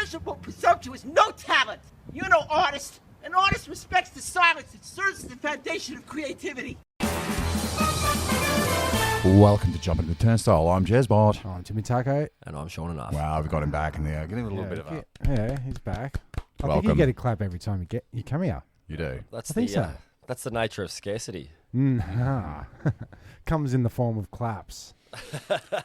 miserable, presumptuous, no talent. You're no artist. An artist respects the silence. It serves as the foundation of creativity. Welcome to Jumping the Turnstile. I'm Jezbot. I'm Timmy Taco. And I'm Sean enough. Wow, we've got him back in there. Give him a little bit of a... Yeah, he's back. I think Welcome. you get a clap every time you come here. You do. That's I think so. That's the nature of scarcity. Comes in the form of claps.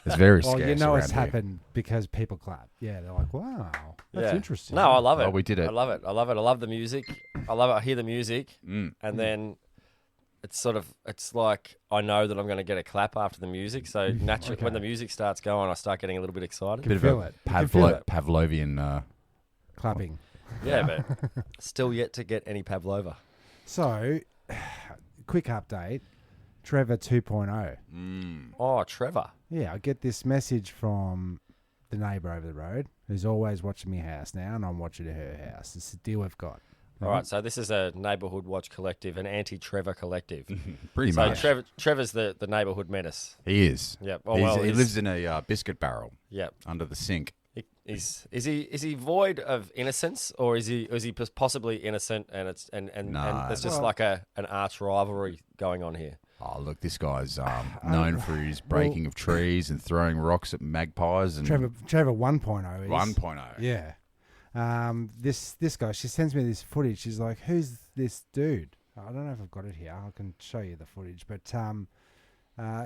It's very Well, scarce you know it's around here. happened because people clap. Yeah, they're like, wow, that's interesting. No, I love it. Oh, we did it. I love it. I love the music. I love it. I hear the music, and then it's like I know that I'm going to get a clap after the music. So naturally, when the music starts going, I start getting a little bit excited. Can feel it. Can feel it. Pavlovian... Clapping. Yeah, but still yet to get any pavlova. So, quick update. Trevor 2.0. Oh, Trevor. Yeah, I get this message from the neighbour over the road who's always watching my house now, and I'm watching her house. It's the deal we've got. All right, so this is a neighbourhood watch collective, an anti-Trevor collective. Pretty much. So Trevor's the neighbourhood menace. He is. Yep. He lives in a biscuit barrel. Yep. Under the sink. Is he void of innocence, or is he possibly innocent and there's just like an arch rivalry going on here? Oh, look, this guy's known for his breaking of trees and throwing rocks at magpies. And Trevor 1.0 is... 1.0. Yeah. This guy, she sends me this footage. She's like, who's this dude? I don't know if I've got it here. I can show you the footage. But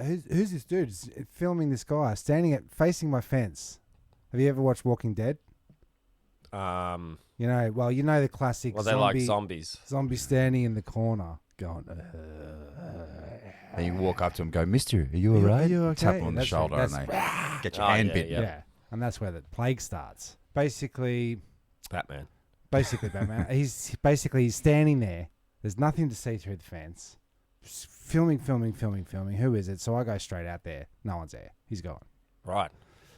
who's this dude? It's filming this guy facing my fence. Have you ever watched Walking Dead? You know the classic. Well, they're like zombies. Zombie standing in the corner, going. And you walk up to him and go, Mister, are you all right? Are you okay? Tap him on the shoulder and they get your hand bitten. Yeah, and that's where the plague starts. Basically, Batman. He's standing there. There's nothing to see through the fence. Filming. Who is it? So I go straight out there. No one's there. He's gone. Right.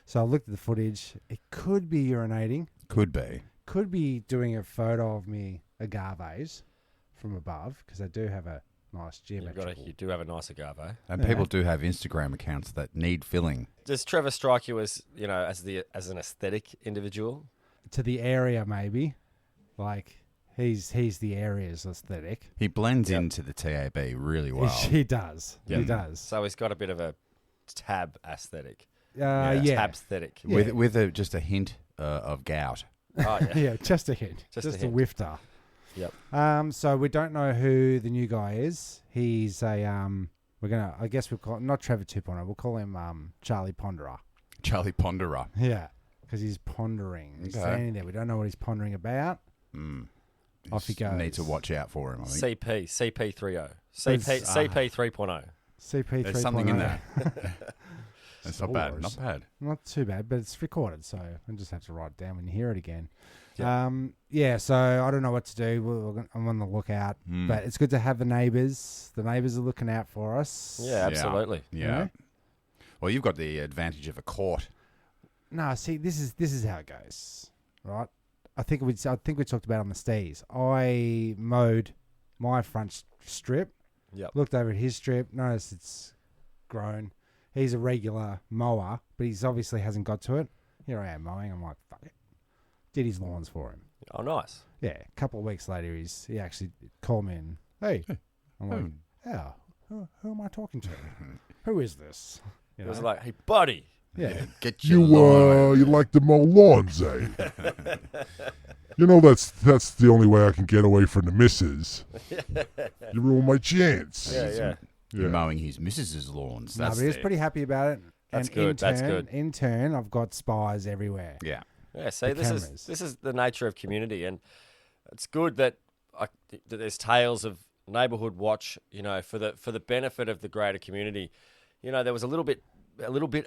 So I looked at the footage. It could be urinating. Could be. Could be doing a photo of me agaves from above, because I do have a nice geometrical... You do have a nice agave. And people do have Instagram accounts that need filling. Does Trevor strike you as an aesthetic individual? To the area, maybe. Like, he's the area's aesthetic. He blends into the TAB really well. He does. Yep. He does. So he's got a bit of a tab aesthetic. Yeah. Tab aesthetic. Yeah. With just a hint of gout. Oh, yeah. Yeah, just a hint. Just a whifter. Yep. So we don't know who the new guy is. He's a I guess we'll call him, not Trevor 2.0, we'll call him Charlie Ponderer. Charlie Ponderer. Yeah, because he's pondering. He's standing there. We don't know what he's pondering about. Off he goes. Need to watch out for him, I think. CP3.0. CP 3.0. CP3.0. There's something in there. It's not bad. Not bad. Not too bad, but it's recorded, so I just have to write it down when you hear it again. Yep. So I don't know what to do. I'm on the lookout, but it's good to have the neighbours. The neighbours are looking out for us. Yeah, absolutely. Yeah. Well, you've got the advantage of a court. No, see, this is how it goes, right? I think we talked about it on the Stees. I mowed my front strip. Yep. Looked over at his strip. Noticed it's grown. He's a regular mower, but he's obviously hasn't got to it. Here I am mowing. I'm like, fuck it. Did his lawns for him. Oh, nice. Yeah. A couple of weeks later, he actually called me and, hey. I'm like, yeah, who am I talking to? Who is this? It was like, hey, buddy. Yeah. Get your you like to mow lawns, eh? You know that's the only way I can get away from the missus. You ruin my chance. Yeah. You're mowing his missus's lawns. No, but he was pretty happy about it. That's good. That's good. In turn, I've got spies everywhere. Yeah. Yeah. See, this is the nature of community, and it's good that there's tales of neighbourhood watch. You know, for the benefit of the greater community. You know, there was a little bit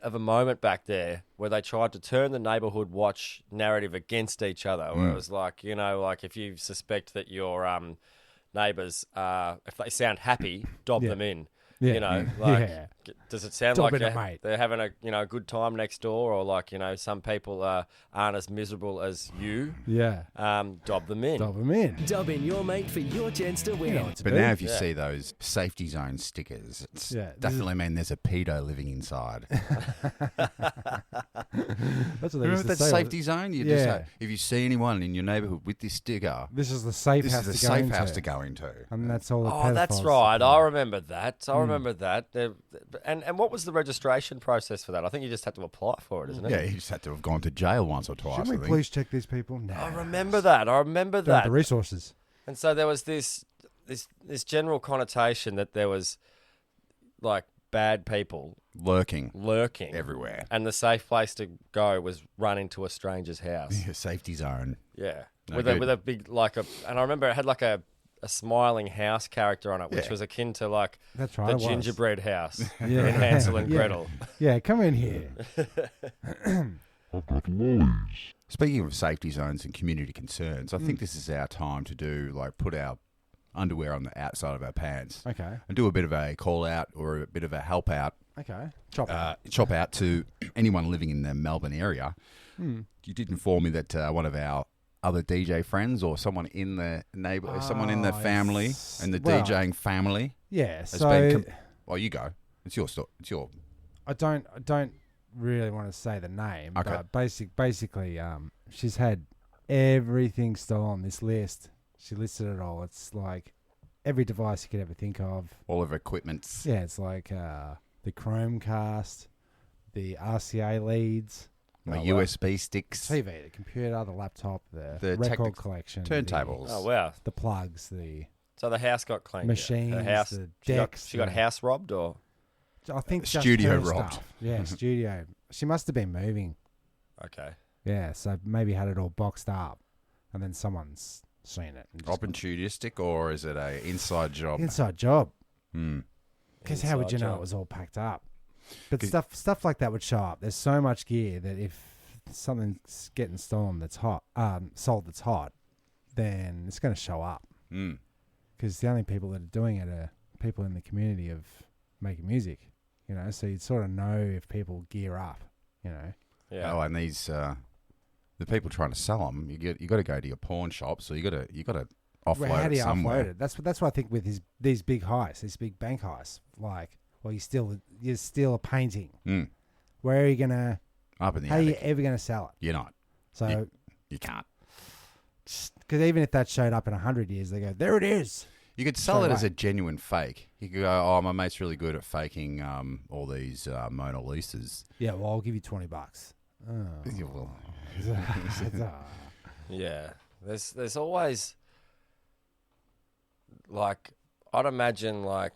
of a moment back there where they tried to turn the neighbourhood watch narrative against each other. Where it was like, you know, like if you suspect that your neighbours, if they sound happy, dob them in. Yeah. You know, like, Yeah. does it sound Dob like in it, mate. they're having a good time next door, or like some people aren't as miserable as you? Yeah. Dob them in. Dob them in. Dob in your mate for your chance to win. You know what to But do. now if you Yeah. see those safety zone stickers, it's Yeah, this definitely mean there's a pedo living inside. That's what they Remember used to that say. safety zone? You just Yeah. if you see anyone in your neighbourhood with this sticker, This is the safe this house is to a go safe into. house to go into. And that's all the Oh, that's pedophiles. right. I remember that. I remember that. And what was the registration process for that? I think you just had to apply for it, isn't it? Yeah, you just had to have gone to jail once or twice. Shouldn't we I think. please check these people? No. I remember that. I remember Don't have that. the resources. And so there was this general connotation that there was like bad people Lurking lurking everywhere. and the safe place to go was run into a stranger's house. Yeah, safety zone. Yeah, No with good. a big and I remember it had like a smiling house character on it, which Yeah. was akin to like That's right. the it was. gingerbread house Yeah. in Hansel and Yeah. Gretel. Yeah, come in here. I've got lollies. Speaking of safety zones and community concerns, I Mm. think this is our time to do put our underwear on the outside of our pants Okay. and do a bit of a call out or a bit of a help out, Okay. Chop it. chop out to anyone living in the Melbourne area. Mm. You did inform me that one of our other DJ friends or someone in the someone in the family yes. and the Well, DJing family Yeah. has So been. Well, you go. It's your story. It's your. I don't really want to say the name, Okay. but basically, she's had everything still on this list. She listed it all. It's like every device you could ever think of. All of her equipments. Yeah, it's like the Chromecast, the RCA leads, My Oh, wow. USB sticks. TV, the computer, the laptop, the The record technic- collection, Turntables. Oh wow! the plugs, the So the house got cleaned. machines, Her house. the She got, decks. she got the- house robbed, or I think just Studio her robbed. stuff. Yeah, studio. She must have been moving. okay. Yeah, so maybe had it all boxed up, and then someone's seen it. And just gone, Opportunistic, or is it a inside job? inside job. Hmm. Because how would you Inside know job. it was all packed up? But 'Cause- stuff like that would show up. There's so much gear that if something's getting stolen that's hot, sold that's hot, then it's going to show up. Hmm. Because the only people that are doing it are people in the community of making music. You know, so you'd sort of know if people gear up. You know. Yeah. Oh, and these the people trying to sell them, you got to go to your pawn shop, so you got to offload Well, how do it you somewhere. offload it? That's what I think with these big heists, these big bank heists. Like, well, you steal a painting. Mm. Where are you gonna? Up in the How are you attic. ever gonna sell it? You're not. So, You can't. because even if that showed up in 100 years, they go, there it is. You could sell Straight it as away. a genuine fake. You could go, oh, my mate's really good at faking all these Mona Lisas. Yeah, well, I'll give you $20. Oh. Yeah, well, Yeah, there's always like I'd imagine like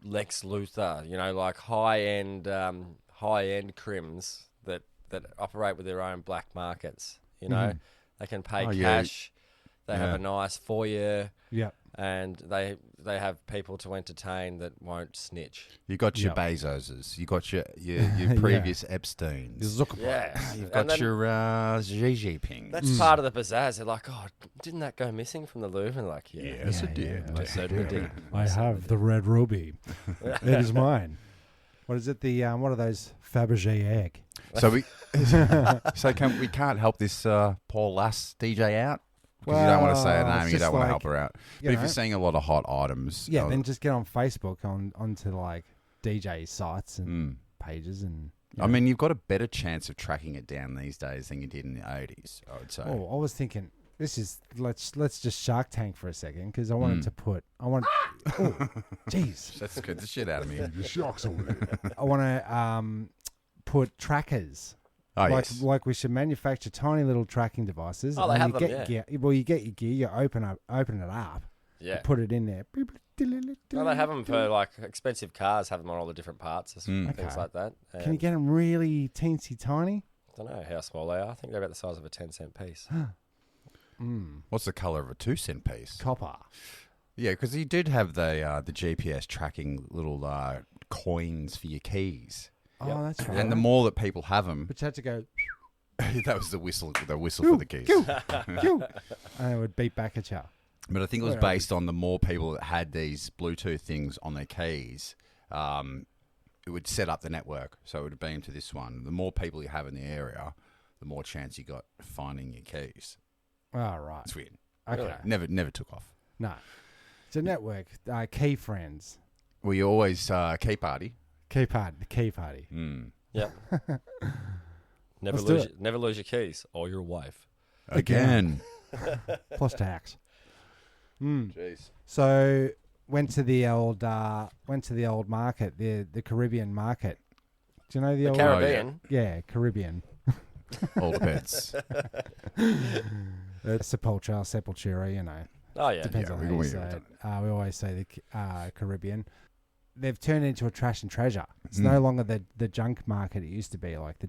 Lex Luthor, you know, like high end crims that operate with their own black markets. You know, they can pay Oh, yeah. cash. They have Yeah. a nice foyer, Yeah. and they have people to entertain that won't snitch. you got your Yep. Bezoses. You got your previous Epsteins. Yeah, You've And got then your Xi Jinping. that's part of the pizzazz. They're like, oh, didn't that go missing from the Louvre? And like, yeah, Yes, it did. I Most certainly did. I have the red ruby. It is mine. What is it? The what are those Fabergé egg? So we we can't help this poor lass DJ out because you don't want to say her Well, name. it's You don't just want to like, help her out. you But if know. you're seeing a lot of hot items, Yeah, then just get on Facebook onto like DJ sites and mm. pages and. I mean, you've got a better chance of tracking it down these days than you did in the 80s, I would say. Oh, I was thinking. This is let's just Shark Tank for a second because I wanted to put. I want. Oh, jeez. That scared the shit out of me. The sharks over there. I want to put trackers. Oh, Like we should manufacture tiny little tracking devices. Oh, they and have you them, get gear. Well, you get your gear. You open it up. yeah. You put it in there. No, they have them for like expensive cars. Have them on all the different parts, things Okay. like that. Can you get them really teensy tiny? I don't know how small they are. I think they're about the size of a 10-cent piece. What's the colour of a 2-cent piece? Copper. Yeah, because you did have the GPS tracking little coins for your keys. Oh, that's right. And the more that people have them, But you had to go. that was the whistle for the keys. And it would beep back at you. But I think it was based on the more people that had these Bluetooth things on their keys, it would set up the network. So it would beam to this one. The more people you have in the area, the more chance you got of finding your keys. Oh, right. It's weird. Okay. Never took off. No. It's a network. Key friends. Well, you always key party. Key party. Mm. Yep. Never lose your keys or your wife. Again. Plus tax. Jeez. So went to the old market, the Caribbean market. Do you know the old Caribbean? Yeah, Caribbean. All depends. It's Sepultura, you know. Oh, yeah. Depends on how you say it. We always say the Caribbean. They've turned it into a trash and treasure. It's no longer the junk market it used to be, like the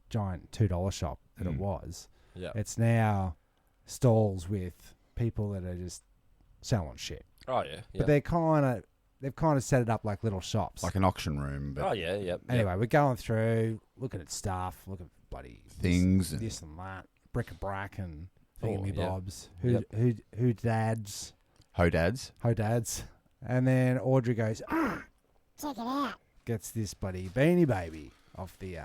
giant $2 shop that it was. Yeah. It's now stalls with people that are just selling shit. Oh, yeah. But they've kind of set it up like little shops. Like an auction room. But Oh, yeah, yep. Anyway, we're going through, looking at stuff, looking at bloody things. this and that, bric-a-brac and Oh, thingy-bobs. yeah. Who dads. Hodads. And then Audrey goes, Check it out. gets this bloody Beanie Baby off the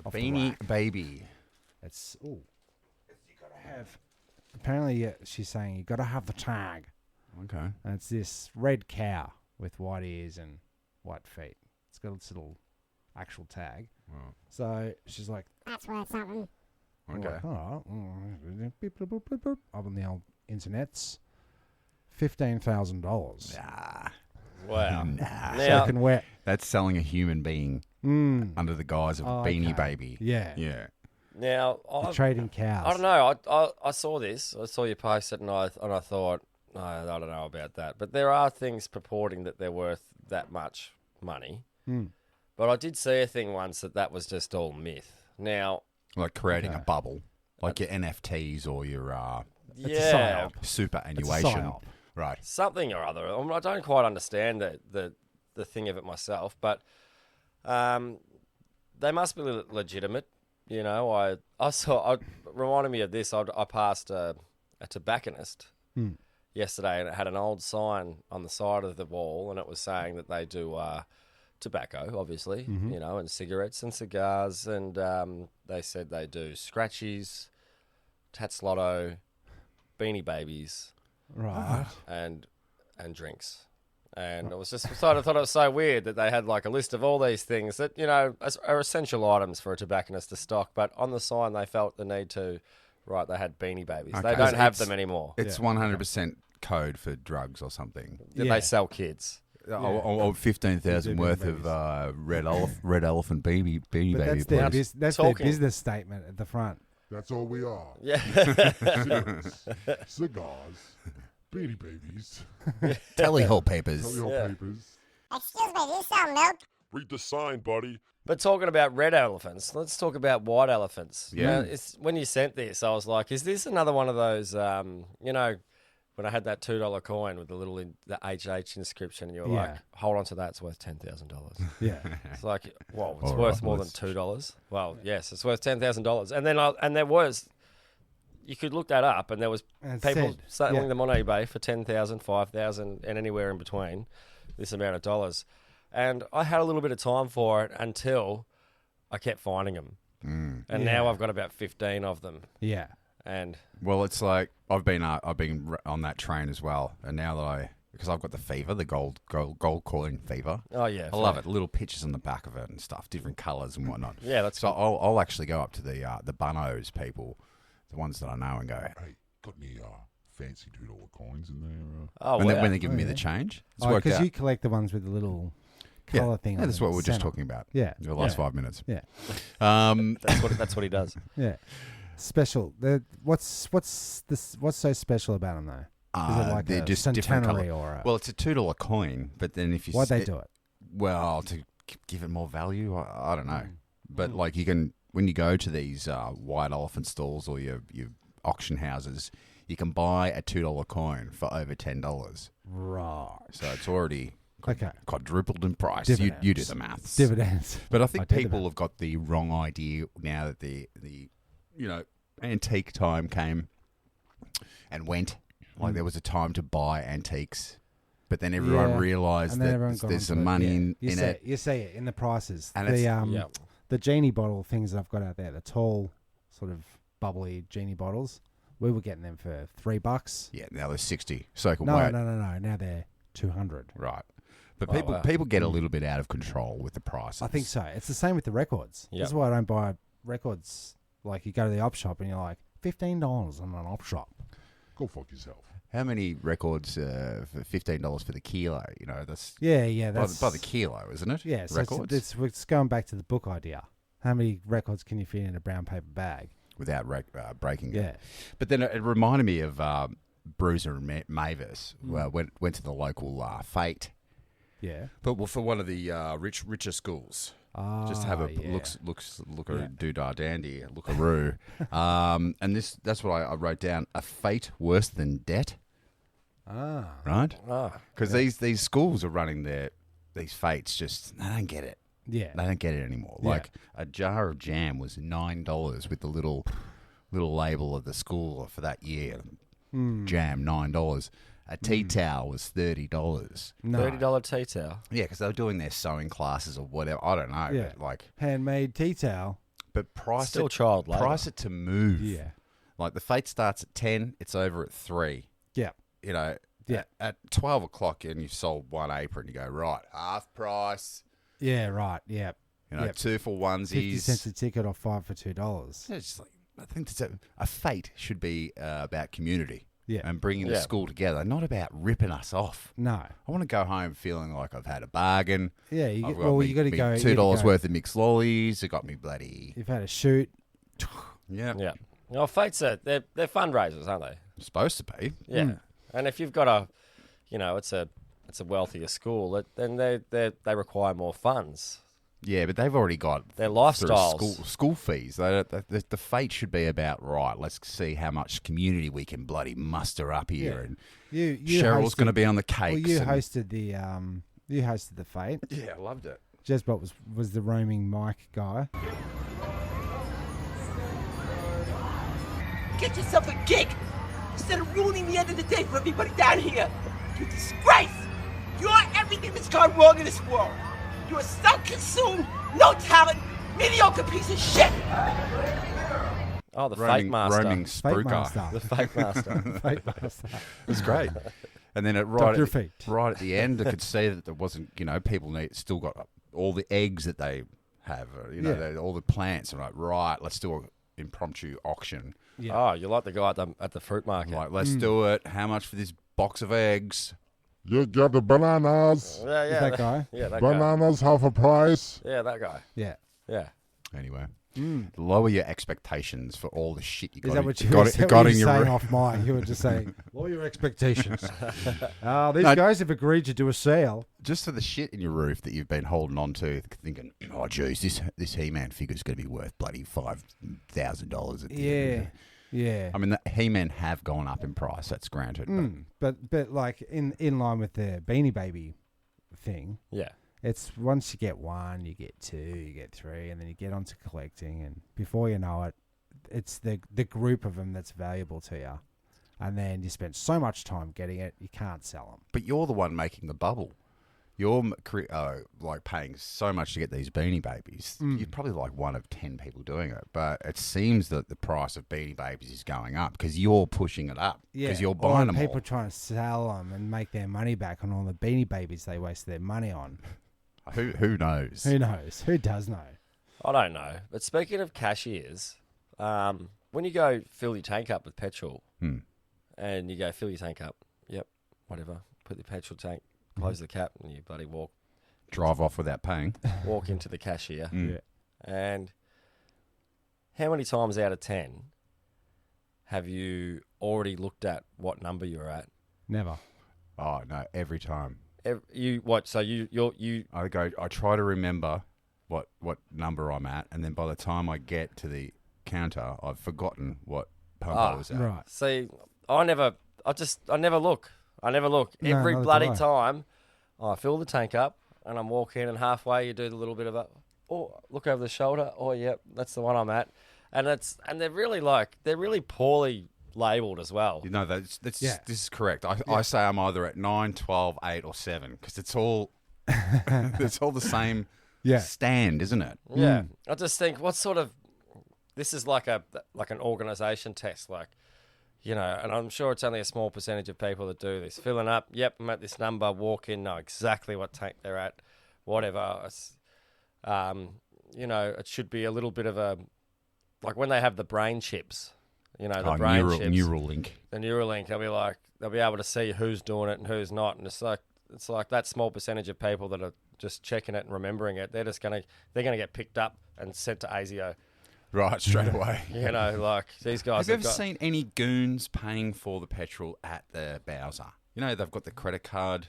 Beanie rack. Baby. It's you gotta have. Apparently, she's saying you gotta have the tag, Okay. and it's this red cow with white ears and white feet. It's got its little actual tag. Wow. So she's like, That's worth something. Okay. all right, beep, boop, boop, boop, boop. Up on the old internets, $15,000. Nah. Wow. Nah. Now, Soaking wet. That's selling a human being under the guise of a Beanie Okay. Baby. Yeah. Yeah. now You're trading cows. I don't know. I saw this. I saw you post it, and I thought, no, I don't know about that. But there are things purporting that they're worth that much money. But I did see a thing once that was just all myth. Now, Like creating a bubble. Like your NFTs or your It's a yeah, psyop. superannuation. psyop. Right. something or other. I don't quite understand the thing of it myself, but they must be legitimate. You know, I saw. Reminded me of this. I passed a tobacconist yesterday, and it had an old sign on the side of the wall, and it was saying that they do tobacco, obviously, you know, and cigarettes and cigars, and they said they do scratchies, Tats Lotto, Beanie Babies, Right. and drinks. And it was just I thought it was so weird that they had like a list of all these things that, you know, are essential items for a tobacconist to stock, but on the sign they felt the need to write they had Beanie Babies. Okay. They don't have It's- them anymore. It's 100% code for drugs or something. Yeah. They sell kids. Or 15,000 worth of red elephant Beanie But Baby. that's please. their Talking. business statement at the front. That's all we are. Yeah. Cigarettes, cigars, Beanie Babies, Telly Hall papers. Tellyo Yeah. papers. Excuse me, do you sell milk? Read the sign, buddy. But talking about red elephants, let's talk about white elephants. Yeah. Now, when you sent this, I was like, is this another one of those, you know, when I had that $2 coin with the little the HH inscription, and you were Yeah. like, hold on to that, it's worth $10,000. Yeah. It's like, whoa, it's All worth right, more than let's- $2. Well, yes, it's worth $10,000. And then there was, you could look that up, and there was And it people said, selling yeah. them on eBay for $10,000, $5,000, and anywhere in between this amount of dollars. And I had a little bit of time for it until I kept finding them. And now I've got about 15 of them. Yeah. And Well, it's like I've been on that train as well, and now that because I've got the fever, the gold coin fever. oh yeah, I love it. Little pictures on the back of it and stuff, different colours and whatnot. Yeah, that's so. I'll actually go up to the bunnos people, the ones that I know, and go. Hey, got any fancy $2 coins in there? Oh, And wow. then when they give me the change, it's worked Because out. you collect the ones with the little yeah, collar thing. yeah, on that's the what we we're just center. talking about. Yeah. The last 5 minutes. Yeah. That's what he does. Yeah. Special. What's so special about them though? Is it like they're a just different centenary colour. or a, Well, it's a $2 coin, but then if you why'd they do it? Well, to give it more value, I don't know. But like you can, when you go to these white elephant stalls or your auction houses, you can buy a $2 coin for over $10. Right. So it's already Okay. quadrupled in price. Dividends. You do the maths. Dividends. But I I think did the people math. have got the wrong idea now that the antique time came and went. Like there was a time to buy antiques, but then everyone realised And then everyone that got there's onto some it. money Yeah. in it. You see it in the prices. And The genie bottle things that I've got out there, the tall, sort of bubbly genie bottles, we were getting them for $3. Yeah, now they're 60. Soak No. away. Now they're 200. Right. But Oh, people wow. get a little bit out of control with the prices. I think so. It's the same with the records. Yep. This is why I don't buy records. Like you go to the op shop and you're like $15 on an op shop. Go fuck yourself. How many records for $15 for the kilo? You know, that's Yeah. by, That's by the kilo, isn't it? yeah. So records it's going back to the book idea. How many records can you fit in a brown paper bag? without breaking Yeah. it. But then it reminded me of Bruiser and Mavis. Went to the local fete, Yeah. but for one of the richer schools. Just to have a yeah. look a doodah dandy, lookaroo. And that's what I wrote down. A fate worse than debt. Right? Because these schools are running these fates just, they don't get it. Yeah. They don't get it anymore. Yeah. Like a jar of jam was $9 with the little label of the school for that year. Jam, $9. A tea towel was $30. No. $30 tea towel. Yeah, because they were doing their sewing classes or whatever. I don't know. Yeah. But like, Handmade tea towel. but price Still it, child labour. price it to move. Yeah. Like the fete starts at 10, it's over at 3. Yeah. You know, Yeah. at 12 o'clock and you've sold one apron, you go, right, half price. Yeah. Right. Yeah. You know, Yep. 2 for 50 cents onesies. a ticket or 5 for $2. It's just like, I think that's a fete should be about community. Yeah. And bringing the Yeah. school together, not about ripping us off. No. I want to go home feeling like I've had a bargain. Yeah. You I've get, well, me- you got to me go. you $2 gotta go. worth of mixed lollies. It got me bloody. You've had a shoot. Yeah. Yeah. Well, fates they're fundraisers, aren't they? Supposed to be. Yeah. And if you've got it's a wealthier school, then they require more funds. Yeah, but they've already got Their through lifestyles. school fees. The fate should be about, right, let's see how much community we can bloody muster up here. Yeah. And You Cheryl's hosted- going to be on the Well, cakes. you and- hosted the fete. Yeah, I loved it. Jezbot was the roaming mic guy. Get yourself a gig instead of ruining the end of the day for everybody down here. You disgrace! You're everything that's gone wrong in this world. You're a self-consumed, no talent, mediocre piece of shit. Oh, the fake master. roaming Fate spooker. master. The fake master. Fate master. It was great. And then Dr. Fate. right at the end, I could see that there wasn't, people still got all the eggs that they have, Yeah. all the plants. I'm like, right, let's do an impromptu auction. Yeah. Oh, you're like the guy at the fruit market. I'm like, let's do it. How much for this box of eggs? You got the bananas. Yeah, Is that guy? Yeah, that guy. Bananas half a price. Yeah, that guy. Yeah. Yeah. Anyway, lower your expectations for all the shit you got. Is that what you got, is that got what in you your were saying room. off mic? You were just saying, lower your expectations. These No. guys have agreed to do a sale. Just for the shit in your roof that you've been holding on to, thinking, oh, geez, this He-Man figure's going to be worth bloody $5,000 at the end. Yeah. Yeah. I mean, the He-Man have gone up in price. That's granted. But like in line with the Beanie Baby thing, Yeah. it's once you get 1, you get 2, you get 3, and then you get onto collecting, and before you know it, it's the group of them that's valuable to you. And then you spend so much time getting it, you can't sell them. But you're the one making the bubble. You're like paying so much to get these Beanie Babies. You're probably like 1 of 10 people doing it. But it seems that the price of Beanie Babies is going up because you're pushing it up. Because you're buying them people all. trying to sell them and make their money back on all the Beanie Babies they wasted their money on. Who knows? Who knows? Who does know? I don't know. But speaking of cashiers, when you go fill your tank up with petrol and you go fill your tank up, yep, whatever, put the petrol tank, close the cap, and you bloody Drive off without paying. walk into the cashier. Yeah. And how many times out of 10 have you already looked at what number you're at? Never. Oh, no, every time. So you I try to remember what number I'm at, and then by the time I get to the counter, I've forgotten what pump I was at. Right. see. I never look. No, Every neither bloody do I. time, I fill the tank up and I'm walking, and halfway you do the little bit of look over the shoulder. Oh, yep, that's the one I'm at, and they're really poorly labelled as well. You know, that's Yeah. this is correct. I say I'm either at 9, 12, 8, or 7 because it's all it's all the same Yeah. stand, isn't it? Yeah, I just think what sort of this is like an organisation test, like, you know, and I'm sure it's only a small percentage of people that do this. Filling up, yep, I'm at this number. Walk in, know exactly what tank they're at, whatever. It's, you know, it should be a little bit of a like when they have the brain chips. You know, the brain chips, neural link. the Neuralink. They'll be able to see who's doing it and who's not, and it's like that small percentage of people that are just checking it and remembering it. They're gonna get picked up and sent to ASIO. Right, straight away. You know, like these guys. Have you ever seen any goons paying for the petrol at the Bowser? You know, they've got the credit card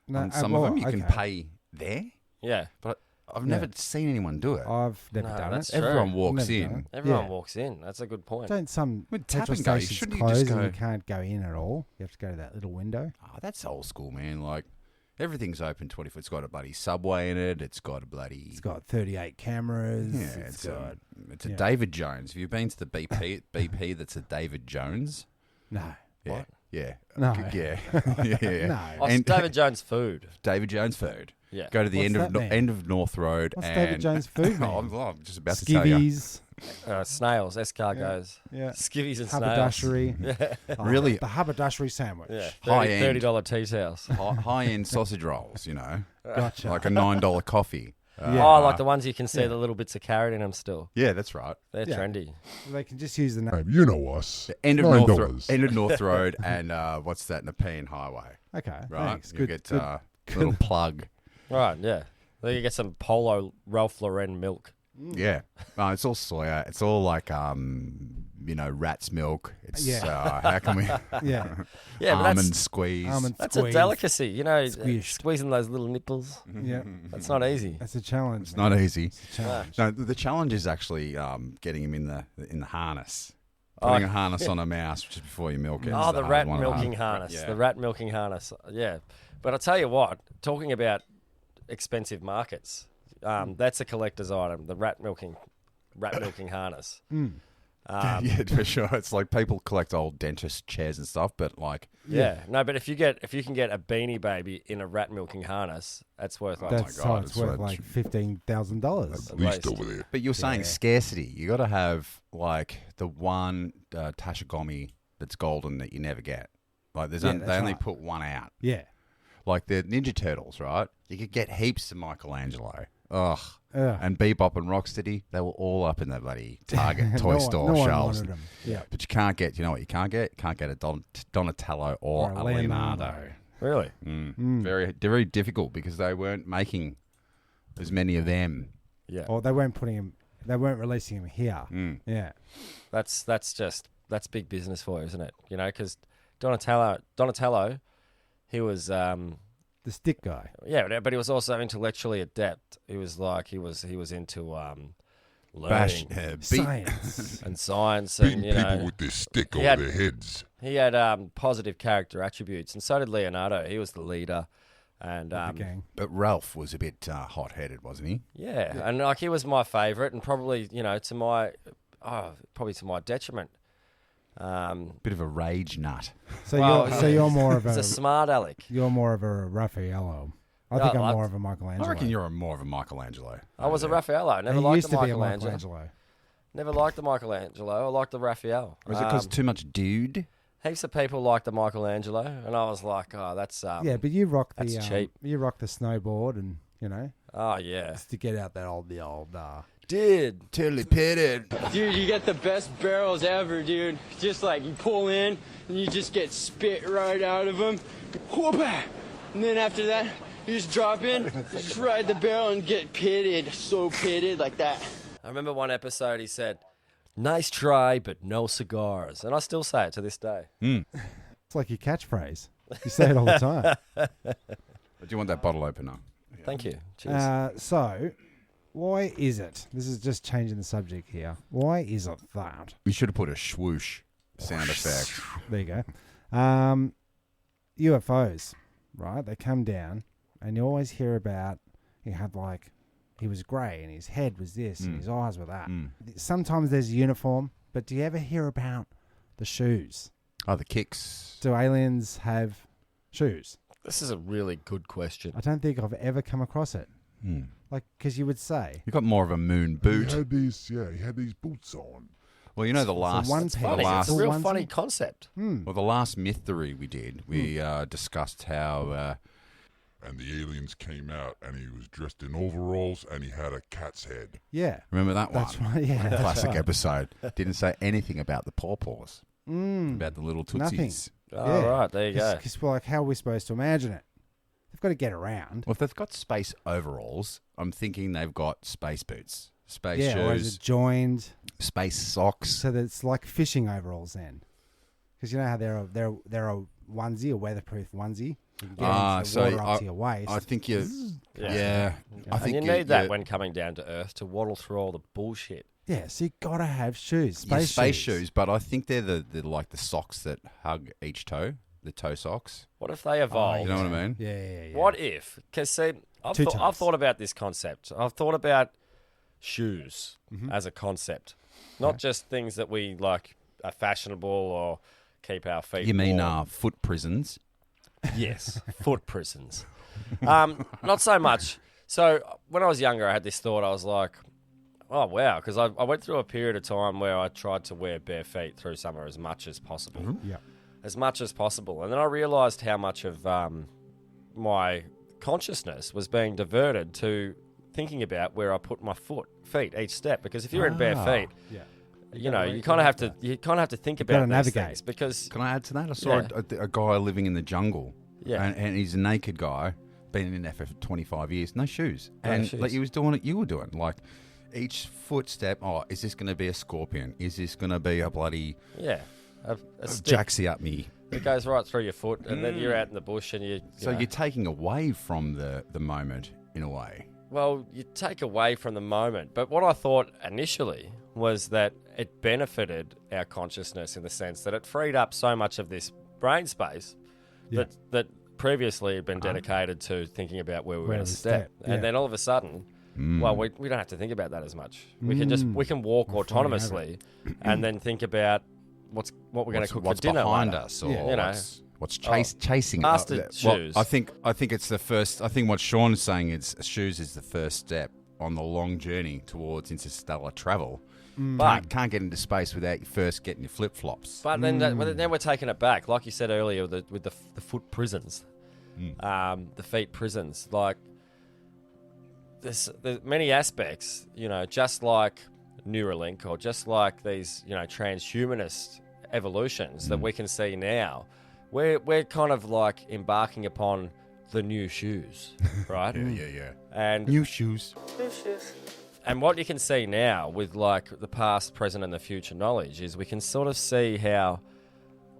No, on some well, of them. You can okay. pay there, Yeah, but I've never seen anyone do it. I've never No, done that's it. true. Everyone walks Never done in. it. everyone Yeah. walks in. That's a good point. Don't some With tap petrol and go, stations shouldn't you close just and go- you can't go in at all? You have to go to that little window. Oh, that's old school, man. Like, everything's open 24. It's got a bloody subway in it. It's got a bloody... It's got 38 cameras. Yeah, it's it's a yeah. David Jones. Have you been to the BP that's a David Jones? no. Yeah. What? Yeah. No. Yeah. yeah. No. Oh, it's And- David Jones food. David Jones food. Yeah. Go to the What's end that of mean? end of North Road. What's and David Jones food, man? I'm just about to tell you. Skivvies. Snails, escargots, Yeah. skivvies and snails. Haberdashery. Yeah, Oh, Really? The haberdashery sandwich. yeah. High end. $30 tea towels. High-end sausage rolls, you know. Gotcha. Like a $9 coffee. Yeah. Oh, like the ones you can see Yeah. the little bits of carrot in them still. Yeah, that's right. They're Yeah. trendy. They can just use the name. You know us. End of $9. End of North Road and what's that? Nepean Highway. Okay. Right. Thanks. You Good. get good. a little plug. Right, yeah. Then you get some Polo Ralph Lauren milk. Yeah. No, it's all soya. It's all like rat's milk. It's Yeah. how can we Yeah. Yeah, but almond that's, squeeze. Almond that's squeeze. a delicacy, you know, Squished. squeezing those little nipples. Yeah. That's not easy. That's a challenge. It's not easy. It's a challenge. No, the challenge is actually getting him in the harness. Oh, Putting a harness on a mouse just before you milk it. Oh, is the hard rat one. milking harness. Yeah. The rat milking harness. Yeah. But I'll tell you what, talking about expensive markets, that's a collector's item, the rat milking harness. Yeah, for sure. It's like people collect old dentist chairs and stuff, but like, Yeah. No, but if you can get a Beanie Baby in a rat milking harness, that's worth like That's God, so it's it's worth worth- like $15,000. At least least. over there. but you're saying Yeah. scarcity. You got to have like the one Tashigomi that's golden that you never get. Like Yeah, they that's only right. put one out. Yeah. Like the Ninja Turtles, right? You could get heaps of Michelangelo. Ugh. Ugh. And Bebop and Rocksteady, they were all up in the bloody Target toy No one- store no one shelves. wanted 'em. Yeah. But you can't get, you know what you can't get? You can't get a Donatello or a Leonardo. Really? Very, very difficult because they weren't making as many of them. Yeah. Or they weren't releasing him here. Yeah. That's big business for you, isn't it? You know, because Donatello, he was The stick guy. yeah, but he was also intellectually adept. He was into Bash, learning Science. and science, Beating and you people know with this stick he over had- their heads. he had positive character attributes, and so did Leonardo. He was the leader, and The gang. but Ralph was a bit hot-headed, wasn't he? yeah, and like he was my favourite, and probably to my detriment. Bit of a rage nut. So Well, you're more of He's a smart aleck. you're more of a Raffaello. I think Yeah, I'm I- more of a Michelangelo. I reckon you're more of a Michelangelo. I was a Yeah. Raffaello. I never He liked used the to be a Michelangelo. Michelangelo. Never liked the Michelangelo. I liked the Raphael. Was it because too much dude? Heaps of people liked the Michelangelo, and I was like, "Oh, that's Yeah, but you rock the that's cheap. you rock the snowboard and oh yeah, just to get out that old dude." Totally pitted. Dude, you get the best barrels ever, dude. Just like you pull in and you just get spit right out of them. Whoop-ah! And then after that, you just drop in, just ride the barrel and get pitted. So pitted like that. I remember one episode he said, "Nice try, but no cigars," and I still say it to this day. It's like your catchphrase. You say it all the time. Do you want that bottle opener? Thank you. Cheers. So, why is it? This is just changing the subject here. Why is it that? We should have put a swoosh sound effect. There you go. UFOs, right? They come down, and you always hear about he had like he was grey and his head was this and his eyes were that. Sometimes there's a uniform, but do you ever hear about The shoes. Oh, the kicks. Do aliens have shoes? This is a really good question. I don't think I've ever come across it. Like, because you would say. You got more of a moon boot. He had these boots on. Well, you know the It's a last, one the piece. Funny. last, It's a real onesie. funny concept. well, the last myth theory we did, we discussed how And the aliens came out, and he was dressed in overalls, and he had a cat's head. Yeah. remember that one? That's right. Yeah. that's Classic right. episode. Didn't say anything about the pawpaws, about the little tootsies. Nothing. All right, there you go. Because, like, how are we supposed to imagine it? They've got to get around. Well, if they've got space overalls, I'm thinking they've got space boots, space Yeah, or is shoes, it joined space socks. so that it's like fishing overalls then? Because you know how they're a onesie, a weatherproof onesie. You can get into the so water up to your waist. I think you, Yeah. I think and you need that when coming down to Earth to waddle through all the bullshit. Yeah, so you got to have shoes, yeah, space, space shoes, but I think they're the like the socks that hug each toe, the toe socks. What if they evolved? You know what I mean? Yeah. What if? Because see, I've Two I've toes. thought about this concept. I've thought about shoes Mm-hmm. as a concept, not just things that we like are fashionable or keep our feet. You mean warm. foot prisons? Yes, foot prisons. Not so much. So when I was younger, I had this thought. I was like, oh, wow, because I went through a period of time where I tried to wear bare feet through summer as much as possible. Yeah. As much as possible. And then I realised how much of my consciousness was being diverted to thinking about where I put my feet each step. Because if you're in bare feet, Yeah. you know, you kind of have to think about gotta these navigate. things because Can I add to that? I saw a guy living in the jungle. Yeah. And he's a naked guy, been in there for 25 years, no shoes. No and shoes. like he was doing it, you were doing. Like each footstep, is this going to be a scorpion? Is this going to be a bloody a stick jacksy up me? that goes right through your foot, and then you're out in the bush, and So you're taking away from the moment in a way. Well, you take away from the moment. But what I thought initially was that it benefited our consciousness in the sense that it freed up so much of this brain space that previously had been dedicated to thinking about where we were going to step. And then all of a sudden, well, we don't have to think about that as much. We can walk autonomously and then think about what we're going to cook for dinner behind later. us, or you know. what's chasing Master us. shoes. I think it's the first. I think what Sean is saying is shoes is the first step on the long journey towards interstellar travel. But Can't get into space without you first getting your flip flops. But then, then we're taking it back, like you said earlier, with the foot prisons, the feet prisons. Like there's many aspects, you know, just like Neuralink or just like these, you know, transhumanist evolutions that we can see now. We're kind of like embarking upon the new shoes, right? Yeah. And New shoes. And what you can see now with like the past, present, and the future knowledge is we can sort of see how,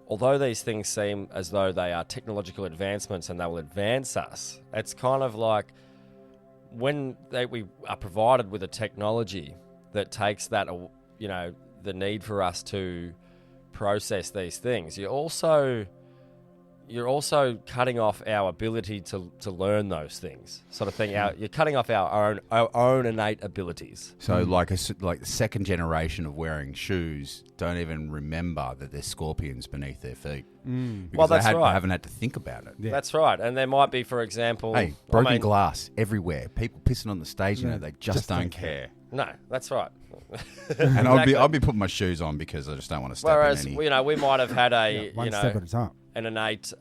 although these things seem as though they are technological advancements and they will advance us, it's kind of like when we are provided with a technology that takes that, you know, the need for us to process these things, you're also cutting off our ability to learn those things, sort of thing. You're cutting off our own innate abilities. So like the second generation of wearing shoes don't even remember that there's scorpions beneath their feet. Because Well, that's they right. haven't had to think about it. Yeah. That's right. And there might be, for example... Hey, broken glass everywhere. People pissing on the stage, you know, they just don't care. No, that's right. And Exactly. I'd be putting my shoes on because I just don't want to step Whereas, in any. you know, we might have had One step at a time. an innate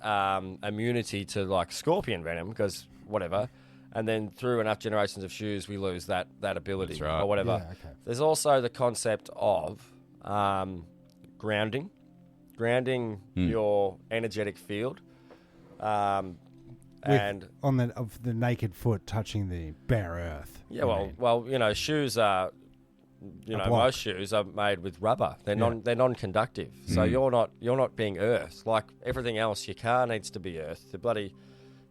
immunity to like scorpion venom because whatever, and then through enough generations of shoes, we lose that ability That's right. or whatever. Yeah, okay. There's also the concept of grounding your energetic field, and On the naked foot touching the bare earth. yeah, well, you know, shoes are. You know, block. most shoes are made with rubber. They're non-conductive. So you're not being earthed. Like everything else, your car needs to be earthed. The bloody,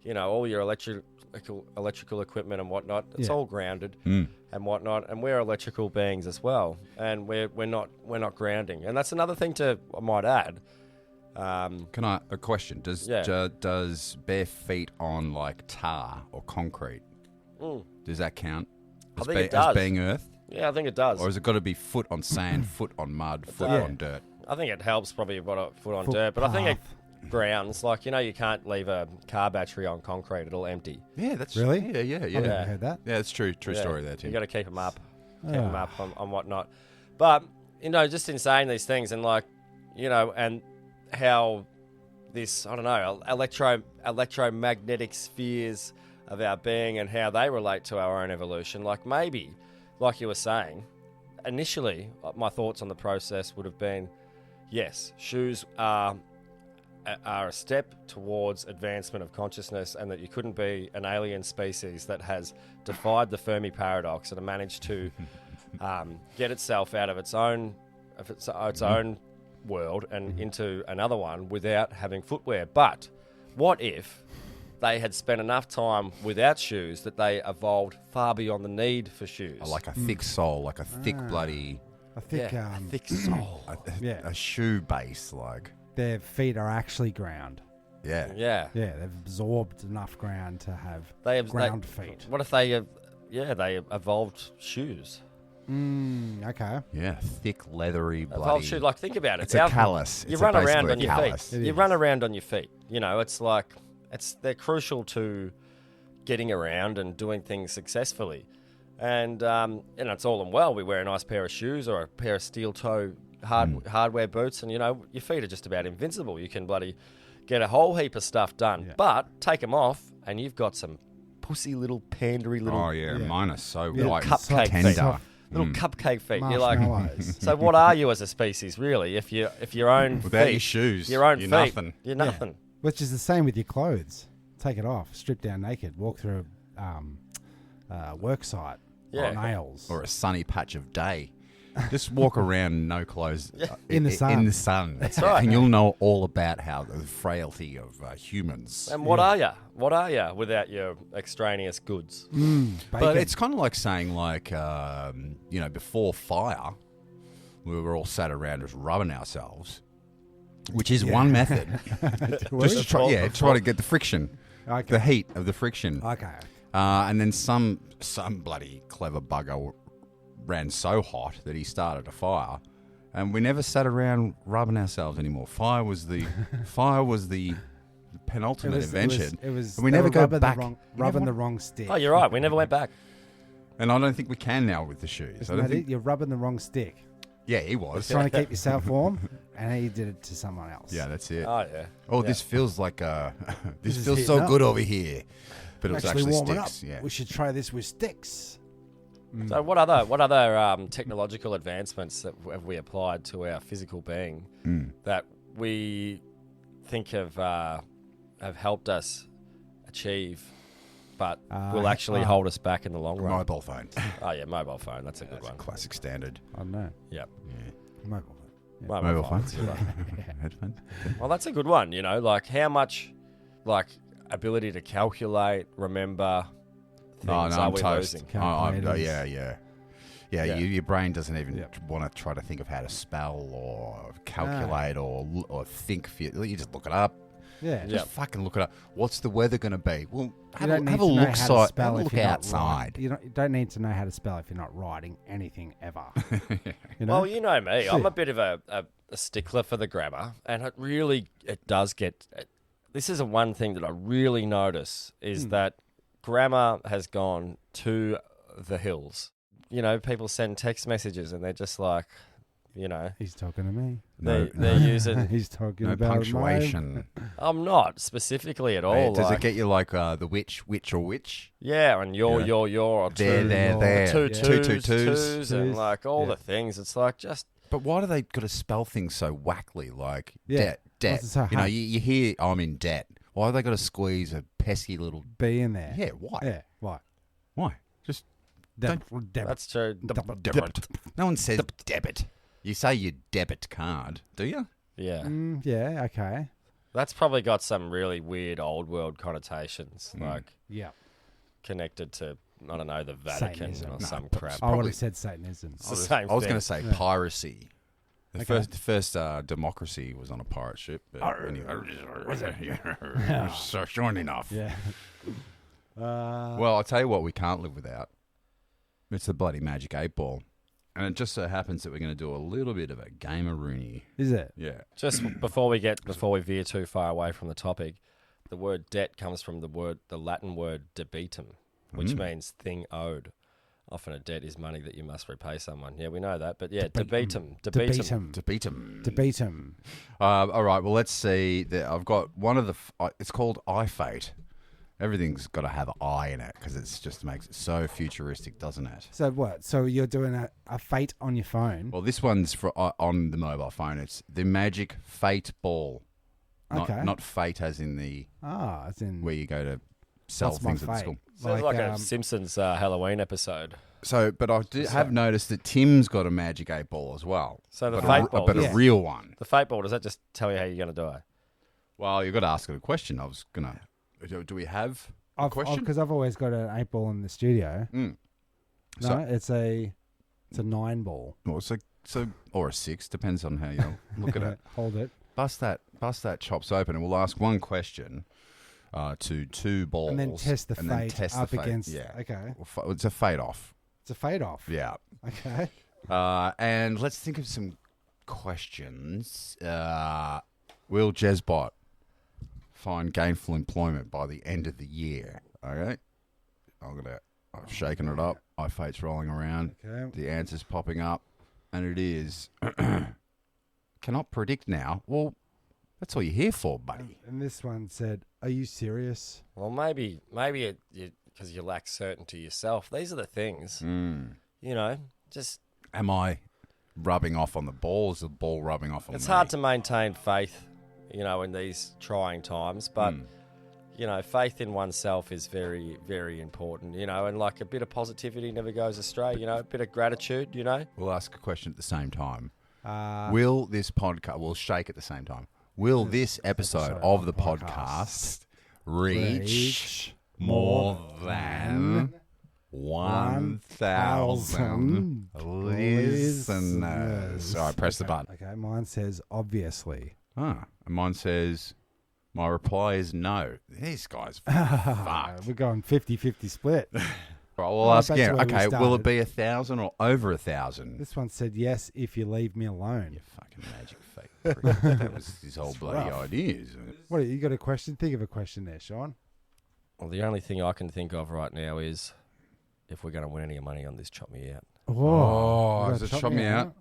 you know, all your electrical equipment and whatnot. It's all grounded and whatnot. And we're electrical beings as well. And we're not grounding. And that's another thing I might add. Can I a question? Does bare feet on like tar or concrete? Does that count? I think it does. As being earth? Yeah, I think it does. Or has it got to be foot on sand, foot on mud, foot on dirt? I think it helps probably you've got a foot on dirt, but I think grounds, like, you can't leave a car battery on concrete, it'll empty. Yeah, that's Really? Yeah. I've never heard that. Yeah, it's true. True Yeah, story there, Tim. You got to keep them up, on whatnot. But just in saying these things, and like, and how this, I don't know, electromagnetic spheres of our being and how they relate to our own evolution. Like maybe, like you were saying, initially my thoughts on the process would have been, yes, shoes are a step towards advancement of consciousness, and that you couldn't be an alien species that has defied the Fermi paradox and managed to get itself out of its own own world and into another one without having footwear. But what if they had spent enough time without shoes that they evolved far beyond the need for shoes? Like a thick sole, like a thick bloody... I think a thick sole. A shoe base, like... their feet are actually ground. Yeah. Yeah. Yeah, they've absorbed enough ground to have ground feet. What if they evolved shoes? Okay. Yeah, thick, leathery, bloody... Evolved shoes, like think about it. It's a callus. You It's run around basically on a your callus. feet. You run around on your feet. It's like, they're crucial to getting around and doing things successfully. And it's all and well. We wear a nice pair of shoes or a pair of steel toe hardware boots, and your feet are just about invincible. You can bloody get a whole heap of stuff done. Yeah. But take them off, and you've got some pussy little pandery little Oh, yeah. Mine are so Yeah. white Cupcake and tender. soft. little cupcake feet. You're like, Marshmallows. so what are you as a species, really? If your own Without feet, your shoes, your own you're feet, nothing. You're nothing. Which is the same with your clothes. Take it off, strip down naked, walk through a work site. Yeah. Nails. Or a sunny patch of day. Just walk around no clothes In the sun. In the sun. That's right. And you'll know all about how the frailty of humans. And what are you? What are you without your extraneous goods? But it's kind of like saying, like, before fire, we were all sat around just rubbing ourselves, which is one method. Just to try to get the friction, the heat of the friction. Okay. And then some bloody clever bugger ran so hot that he started a fire, and we never sat around rubbing ourselves anymore. Fire was the penultimate invention. It was. And we they never were go rubbing back. rubbing the wrong stick. Oh, you're right. We never went back. And I don't think we can now with the shoes. Isn't that it? You're rubbing the wrong stick. Yeah, he was. Trying to keep yourself warm, and he did it to someone else. Yeah, that's it. Oh yeah. Oh, this feels like this is feels heating so up. good over here, but it was actually warming sticks. up. Yeah. We should try this with sticks. So what other technological advancements that have we applied to our physical being that we think have helped us achieve, but will actually hold us back in the long run? Mobile phones. Oh yeah, mobile phone. That's a good one. Classic standard. I don't know. Yep. Mobile. Mobile phones. Good one. Headphones. Well, that's a good one. Like how much, ability to calculate, remember. Oh no, things are I'm we toast. losing? Calculators. Yeah. Your brain doesn't even want to try to think of how to spell or calculate or think. You just look it up. Yeah. Yeah. Just fucking look it up. What's the weather going to be? Well, You have a don't need to look. know how to Have spell a if look you're not outside. writing. You don't need to know how to spell if you're not writing anything ever. You know? Well, you know me. I'm Shit. a bit of a stickler for the grammar, and it does get. This is one thing that I really notice is that grammar has gone to the hills. People send text messages and they're just like, He's talking to me. they're using. He's talking No about punctuation. I'm not specifically at all. Does like, it get you like the which, or which? Yeah, and you're, or There, two, there. two Two twos, and twos. like all the things. It's like just. But why do they got to spell things so wackly? Like Yeah. debt. What's it so hard? You hear I'm in debt. Why have they got to squeeze a pesky little? Be in there. Yeah, why? Yeah. Why? Why? Just Debit. That's true. debit. No one says debit. You say your debit card, do you? Yeah. Yeah. Okay. That's probably got some really weird old world connotations, like Yeah. connected to, I don't know, the Vatican Satanism. or No, some crap. I would have said Satanism. It's the same I was thing. going to say piracy. The Okay. first democracy was on a pirate ship. But so sure enough. Yeah. Well, I'll tell you what we can't live without. It's the bloody magic 8 ball. And it just so happens that we're going to do a little bit of a gamer-rooney. Is it? Yeah. Just before we veer too far away from the topic, the word debt comes from the Latin word debitum, which means thing owed. Often a debt is money that you must repay someone. Yeah, we know that. But yeah, debitum. All right, well, let's see. I've got one of the... it's called iFate. Everything's got to have an I in it because it just makes it so futuristic, doesn't it? So what? So you're doing a fate on your phone? Well, this one's on the mobile phone. It's the Magic Fate Ball. Not fate as in the... as in... Where you go to sell What's my things at the fate? school. Sounds like a Simpsons Halloween episode. So, but I have noticed that Tim's got a Magic 8 Ball as well. So the But Fate Ball. But a real one. The Fate Ball, does that just tell you how you're going to do it? Well, you've got to ask it a question. I was going to... Do we have a question? Because I've always got an 8 ball in the studio. Mm. No, So- it's a 9 ball. Well, so or a 6, depends on how you look at it. Hold it. Bust that chops open, and we'll ask one question to 2 balls, And then test the fate up against... Yeah, Okay. it's a fade off. It's a fade off. Yeah, Okay. and let's think of some questions. Will Jezbot find gainful employment by the end of the year? Okay, I've shaken it up. iFate's rolling around. Okay. The answer's popping up, and it is cannot predict now. Well, that's all you're here for, buddy. And this one said, "Are you serious?" Well, maybe because you lack certainty yourself. These are the things. You know, just... Am I rubbing off on the ball? Is the ball rubbing off on me? It's hard to maintain faith, you know, in these trying times, but... You know, faith in oneself is very, very important, you know, and like a bit of positivity never goes astray, you know, a bit of gratitude, you know. We'll ask a question at the same time. Will this podcast... We'll shake at the same time. Will this episode of the podcast reach more than 1,000 listeners? All right, press the button. Okay, mine says obviously. And mine says... My reply is no. These guys fucked. We're going 50-50 split. Right, we'll ask that's again. where we Okay, will started. it be 1,000 or over 1,000? This one said yes if you leave me alone. You fucking magic fake prick. That was his whole bloody rough. idea. What, you got a question? Think of a question there, Sean. Well, the only thing I can think of right now is if we're going to win any money on this Chop Me Out. Oh, you is gotta it Chop Me Out?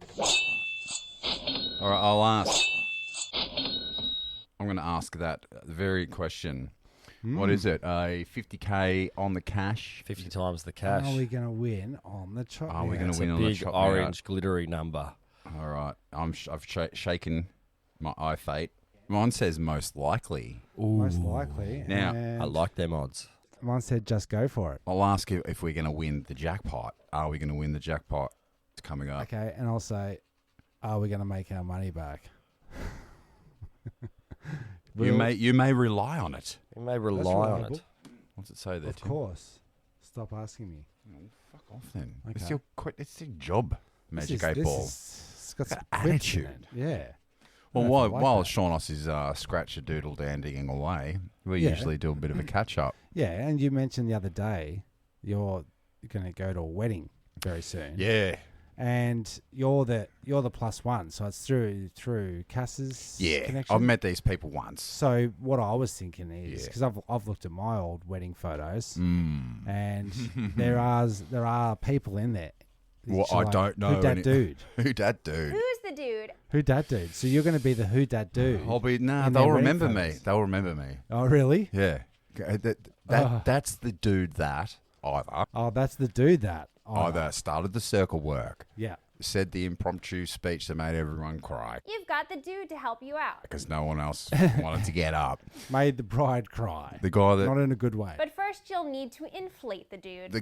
All right, I'll ask. I'm going to ask that very question. What is it? A 50K on the cash? 50 times the cash. Are we going to win on the chop? Are we going It's to win a on the big Chop Me orange glittery number. Out? All right. I've shaken my iFate. Mine says most likely. Most likely. Now, and I like them odds. mine said just go for it. I'll ask you if we're going to win the jackpot. Are we going to win the jackpot? It's coming up. Okay, and I'll say, are we going to make our money back? You may rely on it. You may rely on reliable. it. What's it say there, Of Tim? course. Stop asking me. Fuck off then. Okay. It's your job, Magic 8 Ball. It's got Got some quips in attitude. it. Yeah. Well, I while, like while that. Sean Oss is scratch-a-doodle dandying away, we Yeah. usually do a bit of a catch-up. Yeah, and you mentioned the other day you're going to go to a wedding very soon. Yeah. And you're the plus one, so it's through Cass's Yeah. connection. I've met these people once. So what I was thinking is Yeah. because I've looked at my old wedding photos, Mm. and there are people in there. Well, So I like, don't know who dat any- dude. Who dat dude? Who's the dude? Who dat dude? So you're going to be the who dat dude. I'll be... Nah, in they'll their wedding remember me. photos. They'll remember me. Oh really? Yeah. That's the dude that either Oh, that's the dude that. Oh, either started the circle work, yeah. said the impromptu speech that made everyone cry You've got the dude to help you out. because no one else wanted to get up. Made the bride cry. The guy Not that in a good way. But first, you'll need to inflate the dude.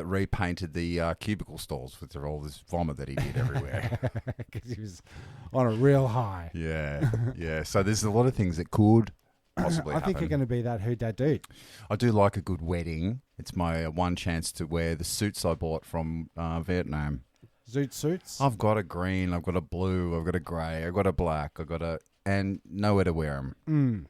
repainted the cubicle stalls with all this vomit that he did everywhere. Because he was on a real high. Yeah, yeah. So there's a lot of things that could possibly I think happen. you're going to be that who dat dude. I do like a good wedding. It's my one chance to wear the suits I bought from Vietnam. Zoot suits. I've got a green, I've got a blue, I've got a grey, I've got a black, and nowhere to wear them.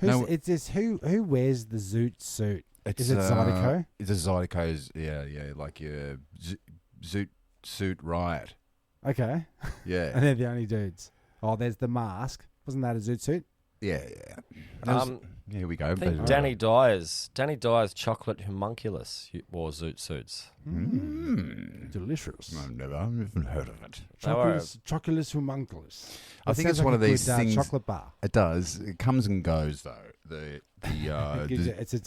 It's this who wears the zoot suit? Is it Zydeco? It's a Zydeco's, yeah, like your zoot suit riot. Okay. Yeah. And they're the only dudes. Oh, there's the mask. Wasn't that a zoot suit? Yeah. Here we go. I think Danny Dyer's chocolate homunculus wore zoot suits. Delicious. I've never even heard of it. Chocolate homunculus. I think it's one of these things. Chocolate bar. It does. It comes and goes though. It's a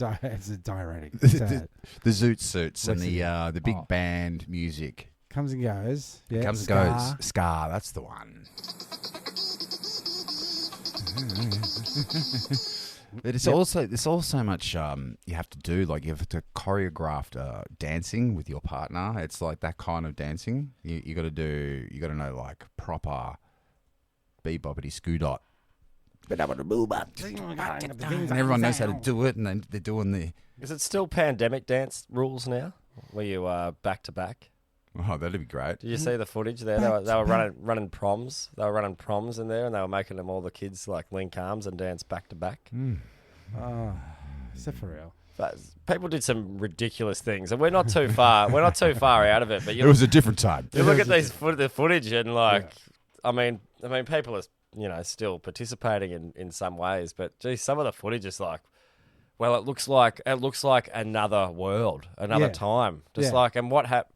diuretic. The zoot suits and the big band music. Comes and goes. Yeah, Comes and goes. Scar, that's the one. But it's also there's also much you have to do. Like you have to choreograph dancing with your partner. It's like that kind of dancing. You got to know like proper beboppity scoodot. And everyone knows how to do it, and then they're doing the. Is it still pandemic dance rules now, where you are back to back? Oh, that'd be great. Did you see the footage there? They were running proms. They were running proms in there, and they were making them all the kids like link arms and dance back to back. Oh, is that for real? But people did some ridiculous things, and we're not too far. We're not too far out of it. But it was a different time. You look at the footage, and like, I mean, people are still participating in some ways, but geez, some of the footage is like, well, it looks like another world, another time, just like, and what happened.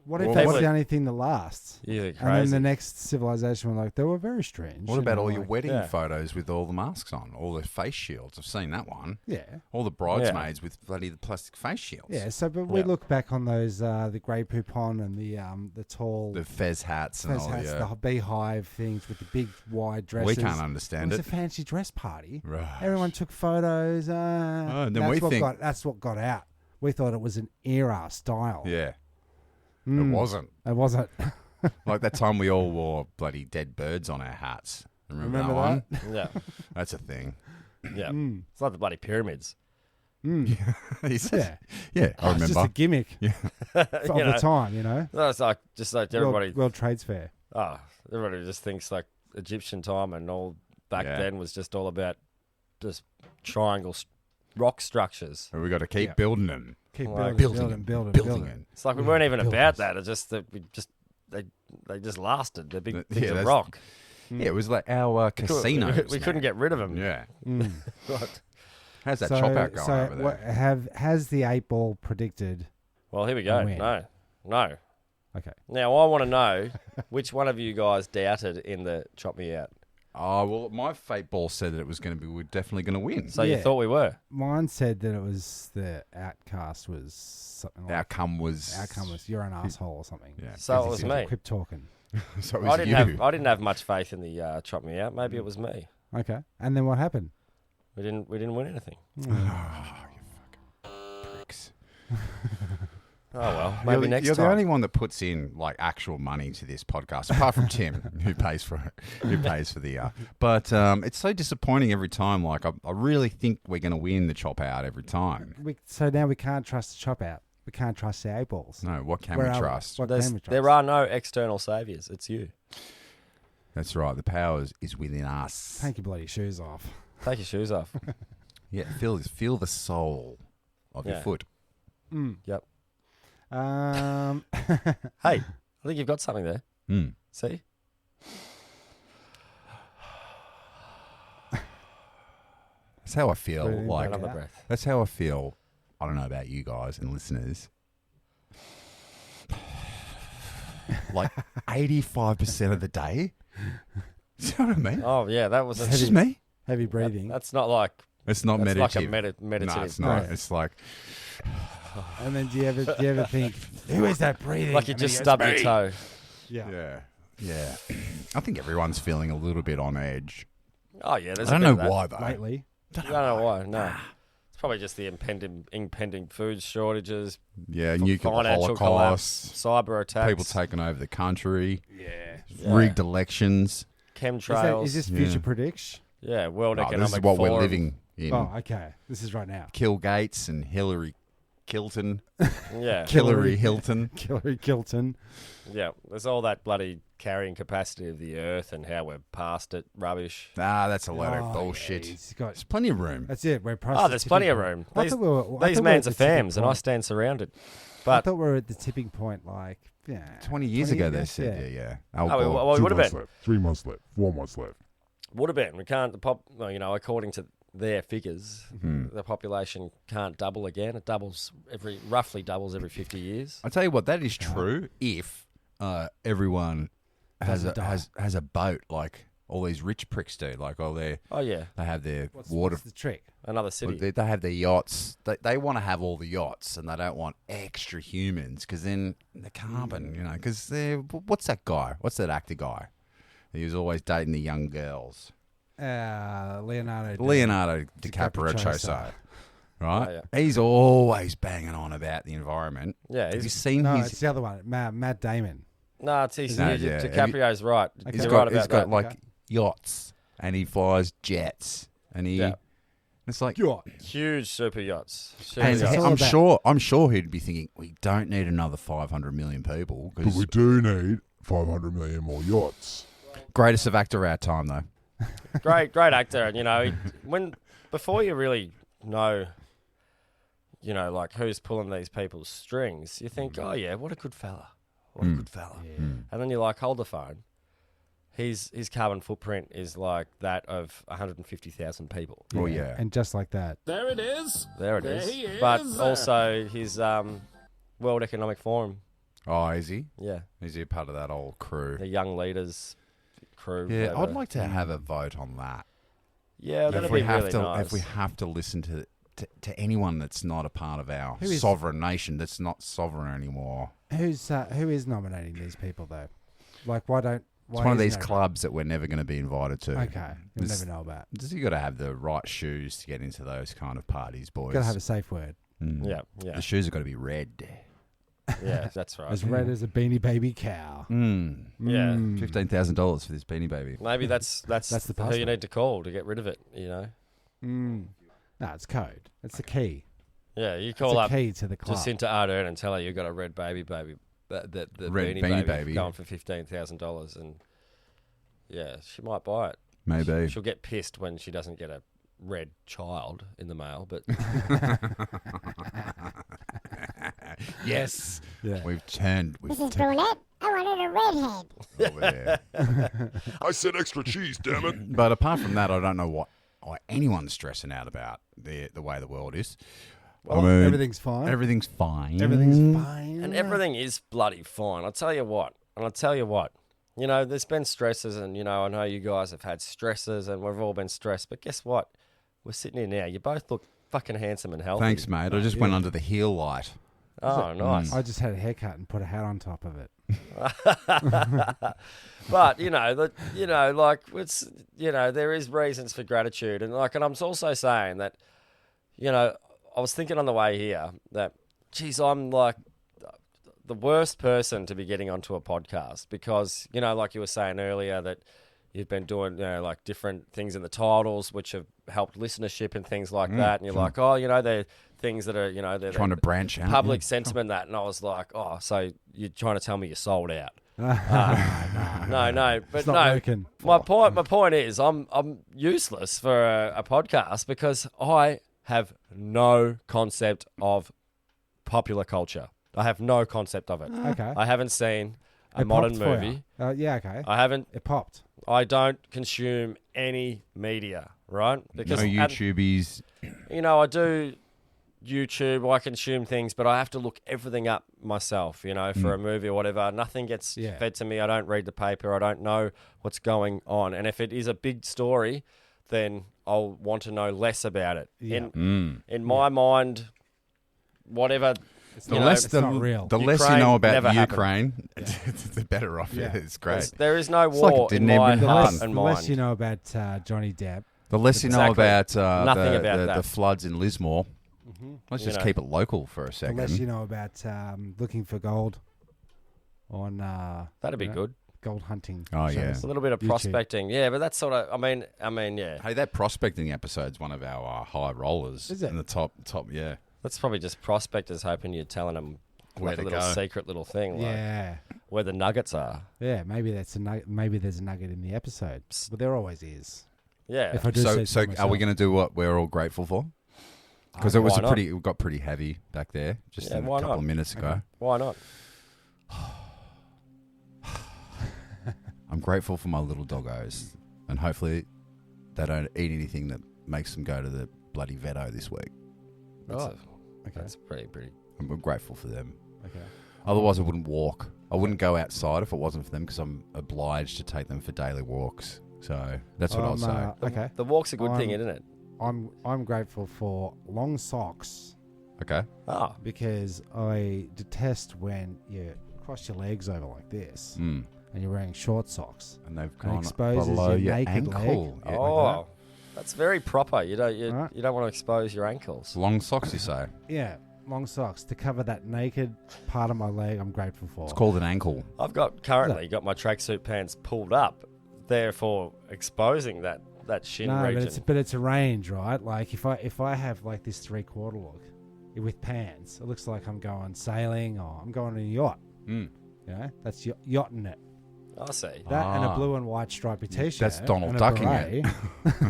What if that's the only thing that lasts? Yeah, crazy. And then the next civilization were like, they were very strange. What about all your wedding photos with all the masks on, all the face shields? I've seen that one. Yeah. All the bridesmaids with bloody the plastic face shields. Yeah. So, but we look back on those the grey poupon and the tall fez hats and all the beehive things with the big wide dresses. We can't understand it. It was a fancy dress party. Right. Everyone took photos. And then that's what got out. We thought it was an era style. Yeah. It wasn't. It wasn't. Like that time we all wore bloody dead birds on our hats. Remember that one? Yeah. That's a thing. Yeah. It's like the bloody pyramids. Yeah, I remember. It's just a gimmick of the time, No, it's like just like everybody. World Trades Fair. Oh, everybody just thinks like Egyptian time and all back then was just all about just triangle rock structures. And we got to keep building them. Keep building them. It's like we weren't even about that. It's just that they just lasted. They're big things of rock. Yeah, it was like our casinos. We couldn't get rid of them. Yeah. Right. How's that chop out going over there? Has the 8 Ball predicted? Well, here we go. No. Okay. Now I want to know which one of you guys doubted in the chop me out. Oh, well, my fate ball said that it was going to be, we're definitely going to win. So you thought we were? Mine said that it was the outcast was something like... Outcome was you're an asshole or something. Yeah. So it was me. Quit talking. So it was I didn't have much faith in the chop me out. Maybe it was me. Okay. And then what happened? We didn't win anything. Oh, you fucking pricks. Oh well, maybe next time. You're the only one that puts in like actual money to this podcast, apart from Tim, who pays for the. But it's so disappointing every time. Like I really think we're going to win the chop out every time. So now we can't trust the chop out. We can't trust the 8 Balls. No, what can we trust? There are no external saviors. It's you. That's right. The power is within us. Take your bloody shoes off. Take your shoes off. Yeah, feel the sole of your foot. Yep. Hey, I think you've got something there. See? That's how I feel. Like another breath. That's how I feel. I don't know about you guys and listeners. Like 85% of the day. Do you know what I mean? Oh yeah, that was just me. Heavy breathing. That's not like. It's not meditative. Like a meditative. No, it's not. No. It's like. And then do you ever think, who is that breathing? Like you just stubbed your toe. Yeah. I think everyone's feeling a little bit on edge. Oh yeah, there's. I don't know why though. Lately. I don't know why. No, it's probably just the impending food shortages. Yeah, nuclear financial holocaust, cyber attacks, people taking over the country. Yeah. Rigged elections. Chemtrails. Is this future prediction? Yeah, World Economic This is what Forum. we're living in. Oh, okay. This is right now. Kill Gates and Hillary Kilton. Yeah. Hillary Hilton. Hillary Kilton. Yeah. There's all that bloody carrying capacity of the earth and how we're past it rubbish. That's a load of bullshit. Yeah, there's plenty of room. That's it. We're past there's plenty of room. These mans are fams and I stand surrounded. But I thought we were at the tipping point like 20 years ago, they said, yeah. Al Oh, Gore. well, it 2 would have months been. left. 3 months left. 4 months left. Would have been. We can't. According to their figures, the population can't double again. It roughly doubles every 50 years. I tell you what, that is true if everyone has a boat like all these rich pricks do. Like they have their water. What's the trick? Another city. They have their yachts. They want to have all the yachts, and they don't want extra humans because then the carbon, because what's that guy? What's that actor guy? He was always dating the young girls. Leonardo DiCaprio, right? Oh, yeah. He's always banging on about the environment. Yeah, have you seen No, his? it's the other one. Matt Damon. No, it's easy. No, yeah. DiCaprio's right. Okay. You're right about He's got that. like yachts, and he flies jets, and he. Yeah. It's like Huge super yachts. And It's all I'm sure he'd be thinking we don't need another 500 million people. But we do need 500 million more yachts. Greatest of actor of our time, though. Great actor, and before you really know, like who's pulling these people's strings, you think, oh yeah, what a good fella, what a good fella, and then you're like, hold the phone. His carbon footprint is like that of 150,000 people. Oh yeah, And just like that. There it is. There it There is. he is. But also his World Economic Forum. Oh, is he? Yeah, Is he a part of that old crew? the Young Leaders crew. Yeah, whatever. I'd like to have a vote on that. Yeah, that'd If be we have really to, nice. if we have to listen to anyone that's not a part of our Who is- sovereign nation, that's not sovereign anymore. Who is nominating these people though? Like, why don't? It's one of these clubs that we're never going to be invited to. Okay, you'll It's- never know about. Just you got to have the right shoes to get into those kind of parties, boys. Got to have a safe word. Mm. Yeah, The shoes have got to be red. yeah, that's right. As red as a Beanie Baby cow. Mm. Yeah. $15,000 for this Beanie Baby. Maybe that's the who you password. need to call to get rid of it. No, it's code. It's the key. Yeah, you It's call a up key to the club. Jacinta Ardern and tell her you got a red baby, the Red beanie, Beanie baby, Baby. going for $15,000, and yeah, she might buy it. Maybe. She'll get pissed when she doesn't get a red child in the mail, but Yes. Yeah. We've turned. Mrs. Brunette, I wanted a redhead. over there. I said extra cheese, damn it. But apart from that, I don't know why anyone's stressing out about the way the world is. Well, I mean, everything's fine. Everything's fine. Everything's fine. and everything is bloody fine. I'll tell you what. There's been stresses, and I know you guys have had stresses, and we've all been stressed. But guess what? We're sitting here now. You both look fucking handsome and healthy. Thanks, mate. I just went under the heel light. Oh, nice. I just had a haircut and put a hat on top of it. But there is reasons for gratitude, and I'm also saying that, I was thinking on the way here that, geez, I'm like the worst person to be getting onto a podcast because, like you were saying earlier, that you've been doing, like different things in the titles which have helped listenership and things like that, and you're like, they're things that are, they're Trying to branch out. public sentiment that, and I was like, oh, so you're trying to tell me you sold out? No, but It's not no. working. My point is, I'm useless for a podcast because I have no concept of popular culture. I have no concept of it. Okay. I haven't seen a It modern popped for movie. you. Yeah, okay. I haven't. It popped. I don't consume any media, right? No and- YouTubies. I do YouTube, I consume things, but I have to look everything up myself, for a movie or whatever. Nothing gets fed to me. I don't read the paper. I don't know what's going on. And if it is a big story, then I'll want to know less about it. Yeah. In my mind, whatever... It's The not, less it's the, not real. the less you Ukraine know about never Ukraine, the better off. Yeah, it's great. There is no It's like it war in didn't my even the happen. heart less, and the less mind. you know about Johnny Depp. The less you know Exactly. about Nothing the, about the, that. the floods in Lismore. Let's just keep it local for a The second. less you know about looking for gold on That'd be good. gold hunting. Oh, shows. yeah. It's a little bit of YouTube. prospecting. Yeah, but that's sort of... I mean, yeah. Hey, that prospecting episode's one of our high rollers. Is it? In the top, yeah. That's probably just prospectors hoping you're telling them Where like a to little go. secret little thing, like Yeah. where the nuggets are. Yeah, maybe there's a nugget in the episode, but there always is. Yeah. If I do So say so are we myself. going to do what we're all grateful for? Because it was Why not? it got pretty heavy back there just Yeah, a why couple not? of minutes ago. Why not? I'm grateful for my little doggos, and hopefully they don't eat anything that makes them go to the bloody veto this week. Okay. That's pretty. I'm grateful for them. Okay. Otherwise, I wouldn't walk. I wouldn't go outside if it wasn't for them because I'm obliged to take them for daily walks. So that's what I'll say. Okay. The walk's a good thing, isn't it? I'm grateful for long socks Okay. because I detest when you cross your legs over like this and you're wearing short socks. And they've And gone exposes below your your naked ankle. leg. Yeah. That's very proper. You don't Right. you don't want to expose your ankles. Long socks, you say? Yeah, long socks to cover that naked part of my leg. I'm grateful for. It's called an ankle. I've currently got my tracksuit pants pulled up, therefore exposing that shin no, region. but it's a range, right? Like if I have like this 3/4 look with pants, it looks like I'm going sailing or I'm going on a yacht. Mm. You know, that's yachting it. I see. That and a blue and white stripy t-shirt. That's Donald and a ducking beret.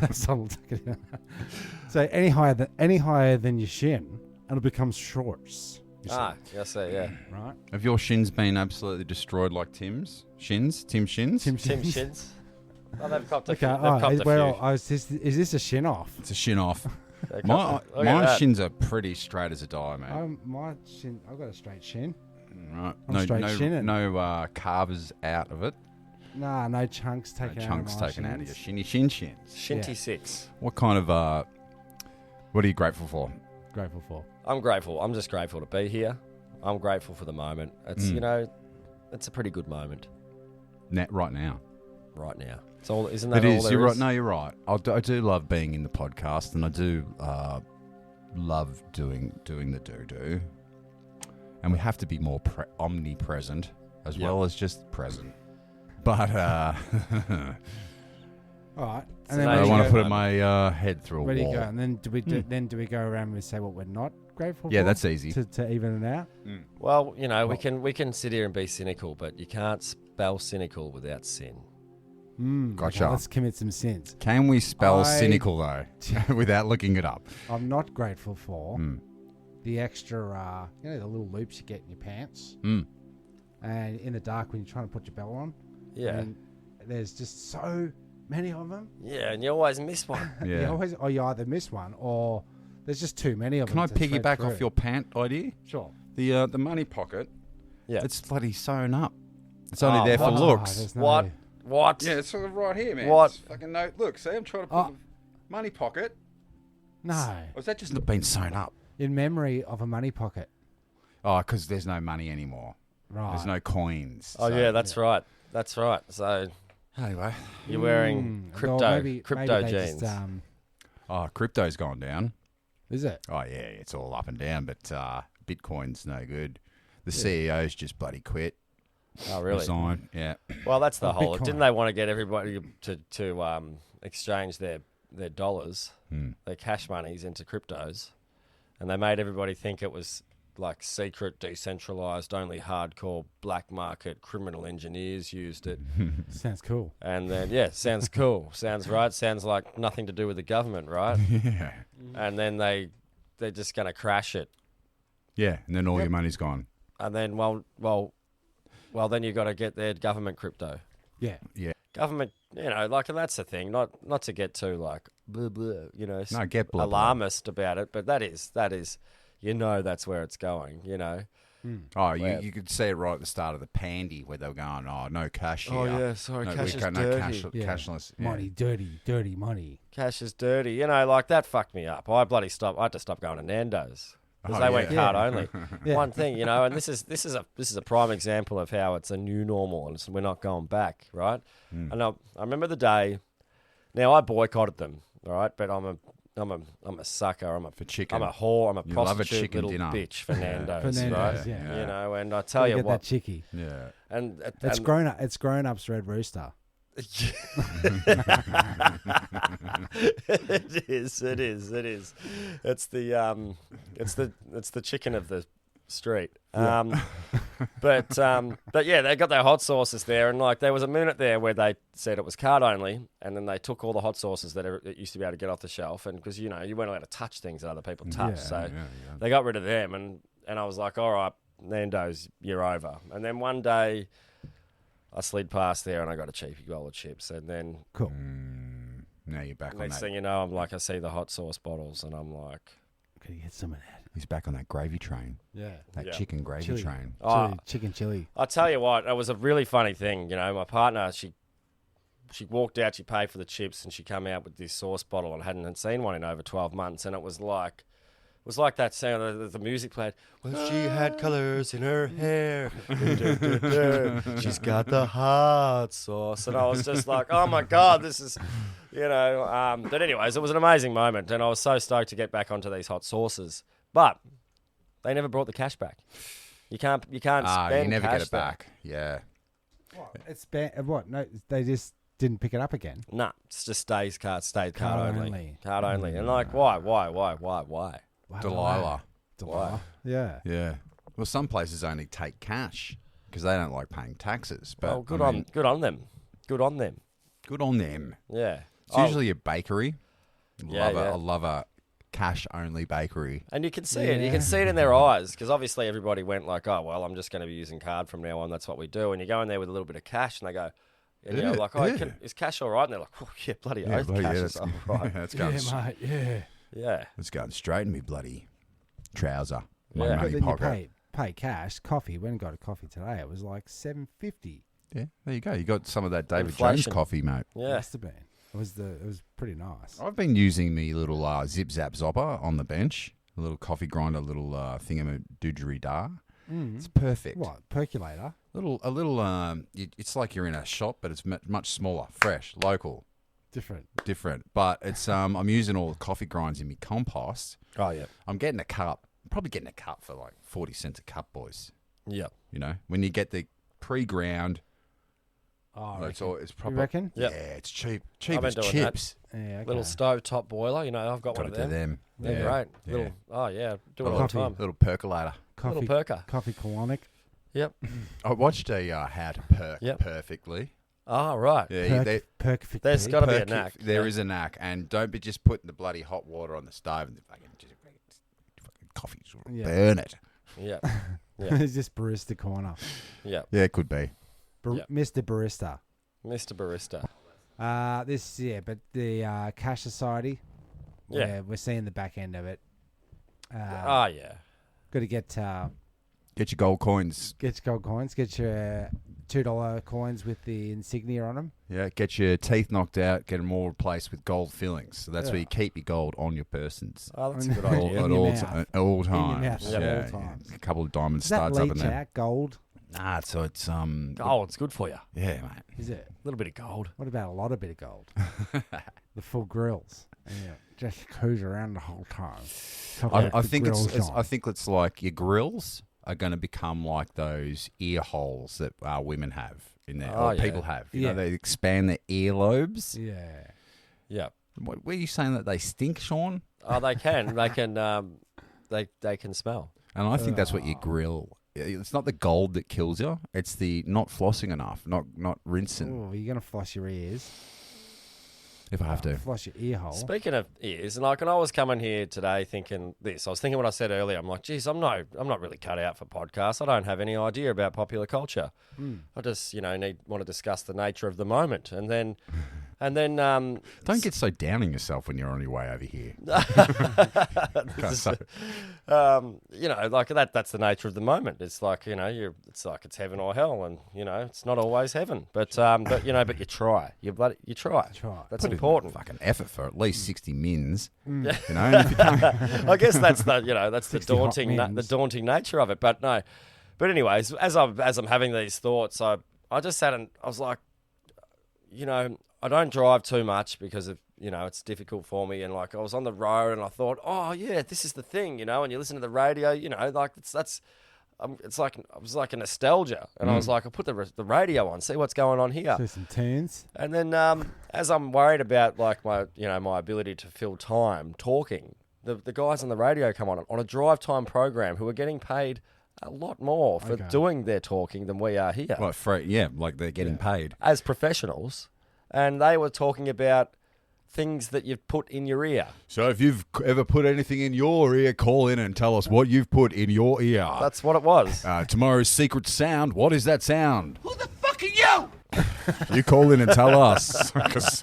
That's Donald ducking it. So any higher than your shin, and it becomes shorts. I see. Yeah. Right. Have your shins been absolutely destroyed like Tim's shins? Tim's shins? Tim shins. Oh, they've copped a Okay. few. They've copped a few. Is this a shin off? It's a shin off. Look at My that. shins are pretty straight as a die, mate. I've got a straight shin. Right. I'm straight shinning. No carvers out of it. Nah, no chunks taken out. Chunks of my taken out of your shins. shins. Shinty Yeah. 6. What kind of what are you grateful for? Grateful for. I'm grateful. I'm just grateful to be here. I'm grateful for the moment. It's it's a pretty good moment Right now. right now. It's all, isn't that It all is. there You're right. is? No, you're right. I do love being in the podcast, and I do love doing the do. And we have to be more omnipresent as well as just present. But All right. So And then now I where do want you to go? put my head through a Where do you wall. go? And then do we go around and say what we're not grateful Yeah, for? that's easy. To even it out. Well, we can sit here and be cynical, but you can't spell cynical without sin. Gotcha. Okay, let's commit some sins. Can we spell I- cynical though, without looking it up? I'm not grateful for the extra, the little loops you get in your pants, and in the dark when you're trying to put your belt on. Yeah. And there's just so many of them. Yeah, and you always miss one. Yeah. You either miss one or there's just too many of Can I them. to thread piggyback through. off your pant idea? Sure. The money pocket. Yeah. It's bloody sewn up. It's only there for what? looks. there's no- What? What? Yeah, it's sort of right here, man. What? It's fucking no. Look, see, I'm trying to put Oh. the money pocket. No. Or is that just not been sewn up? In memory of a money pocket. Oh, because there's no money anymore. Right. There's no coins. Oh so- yeah, that's right. That's right. So Anyway. you're wearing crypto maybe they jeans. Just, Oh, crypto's gone down. is it? Oh, yeah, it's all up and down, but Bitcoin's no good. The CEO's just bloody quit. Oh really? Resign. Yeah. Well, that's the Oh, whole. Bitcoin. Didn't they want to get everybody to exchange their dollars, their cash monies into cryptos, and they made everybody think it was like secret, decentralized, only hardcore black market criminal engineers used it. Sounds cool. And then sounds cool, sounds right, sounds like nothing to do with the government, right? Yeah. And then they're just going to crash it, Yeah, and then all your money's gone. and then well, then you got to get their government crypto. Yeah. Yeah. Government, and that's the thing. Not to get too like blah, blah, No, get blah, blah. alarmist about it, but that is, that's where it's going. Oh, you could see it right at the start of the pandy where they were going, oh, no cash here. Oh yeah, sorry, No, cash we is got dirty. no Yeah. cashless. Yeah. Money, dirty money. Cash is dirty. Like that fucked me up. I had to stop going to Nando's because they went yeah. card only. Yeah. One thing, and this is a prime example of how it's a new normal and we're not going back, right? And I remember the day. Now I boycotted them, all right, but I'm a sucker. I'm a chicken. I'm a whore. I'm a You love a prostitute chicken little dinner. bitch for Nando's, For right? Nando's, yeah. And I tell you Get what, that chickie. Yeah. and It's grown up. It's grown up's Red Rooster. It is. It's the chicken of the street. But yeah, they got their hot sauces there, and like there was a minute there where they said it was card only, and then they took all the hot sauces that used to be able to get off the shelf, and because you weren't allowed to touch things that other people touch, so they got rid of them, and I was like, all right, Nando's, you're over. And then one day, I slid past there and I got a cheapy bowl of chips. And then Cool. Now you're back on next that. thing you know, I'm like, I see the hot sauce bottles and I'm like, Can you get some of that? He's back on that gravy train. Yeah. That Yeah. chicken gravy Chili. train. oh, Chicken chili. I'll tell you what, it was a really funny thing. You know, my partner, she walked out, she paid for the chips, and she came out with this sauce bottle and hadn't seen one in over 12 months. And it was like that sound, the music played. Well, she had colors in her hair. She's got the hot sauce. And I was just like, oh my God, this is, you know. But anyways, it was an amazing moment. And I was so stoked to get back onto these hot sauces. But they never brought the cash back. You can't spend you never cash get it there. back. Yeah. It's what? No, they just didn't pick it up again. Nah, it's just stayed card Card only. only. Card only. And like, why? Delilah. Delilah. Yeah. Yeah. Well, some places only take cash because they don't like paying taxes. But Well, good I mean, on them. Good on them. Good on them. Yeah. It's usually a bakery. Yeah, yeah. I love a cash-only bakery. And you can see it. You can see it in their eyes because obviously everybody went like, oh, well, I'm just going to be using card from now on. That's what we do. And you go in there with a little bit of cash and they go, and you're like, oh, is cash all right? And they're like, oh, yeah, bloody oath, bloody cash yeah, is all right. that's going, mate. Yeah. Yeah. that's going straight in me bloody trouser. My Yeah. But money then pocket. you pay cash. Coffee. Went and got a coffee today. It was like $7.50. Yeah, there you go. You got some of that David Inflation. Jones coffee, mate. Yeah. Must have been. It was pretty nice. I've been using me little zip zap zopper on the bench, a little coffee grinder, little thingamadoogery-dar. It's perfect. What? Percolator? A little. It's like you're in a shop, but it's much smaller, fresh, local, Different. But it's I'm using all the coffee grinds in my compost. Oh, yeah. I'm getting a cup. Probably getting a cup for like 40 cents a cup, boys. Yeah. You know, when you get the pre-ground, Oh, it's proper. You reckon? Yeah, Yep. it's cheap. I've Cheap been as doing chips. Yeah. Okay. Little stove top boiler. You know, I've got Got one to of do them. them. They're Yeah. great. Yeah. Little, oh, yeah. Do it all Coffee. the time. Little percolator. Coffee, Little perker. Coffee colonic. Yep. I watched a How to Perk Yep. Perfectly. Oh, right. Yeah, Perfect. There's got to be a knack. There Yeah. is a knack, and don't be just putting the bloody hot water on the stove and the fucking coffee. Yeah. Burn it. Yeah. It's just barista corner. Yeah. Yeah, it could be. Yep. Mr. Barista. Mr. Barista. But the Cash Society. Yeah. We're seeing the back end of it. Oh, yeah. Got to get Get your gold coins. your gold coins. Get your $2 coins with the insignia on them. Yeah, get your teeth knocked out. Get them all replaced with gold fillings. So that's where Yeah. you keep your gold on your persons. Oh, that's a good In idea. your mouth. At all In your times. mouth at Yeah, all times. A couple of diamond Does that studs up in leach there. out gold? Nah, so it's Oh, it's good for you. yeah, mate. Is it? A little bit of gold. What about a lot of bit of gold? The full grills. Yeah. Just cruise around the whole time. I think it's like your grills are going to become like those ear holes that women have in there, Oh, or yeah. people have. You Yeah. know, they expand their earlobes. Yeah. Yeah. What, were you saying that they stink, Sean? Oh, they can. They can. They can smell. And I think that's what your grill. It's not the gold that kills you. It's the not flossing enough, not rinsing. Oh, you're gonna floss your ears. If I have to. Floss your ear hole. Speaking of ears, and like when I was coming here today thinking this, I was thinking what I said earlier. I'm like, geez, I'm not really cut out for podcasts. I don't have any idea about popular culture. I just, want to discuss the nature of the moment, and then Don't get so down on yourself when you're on your way over here. like that's the nature of the moment. It's like, it's heaven or hell, and it's not always heaven. But you try. You try. That's Put in important. fucking effort for at least 60 mins. Mm. If you don't, I guess that's the 60 hot mins. daunting nature of it. But no. But anyways, as I'm having these thoughts, I just sat and I was like, I don't drive too much because of, it's difficult for me. And like I was on the road and I thought, oh yeah, this is the thing, and you listen to the radio, like it's like a nostalgia. And I was like, I'll put the radio on, see what's going on here. Do some tunes. And then as I'm worried about like my ability to fill time talking, the guys on the radio come on a drive time program who are getting paid a lot more for doing their talking than we are here like they're getting paid. as professionals. And they were talking about things that you've put in your ear. So if you've ever put anything in your ear, call in and tell us what you've put in your ear. That's what it was. Tomorrow's secret sound. What is that sound? Who the fuck are you? You call in and tell us because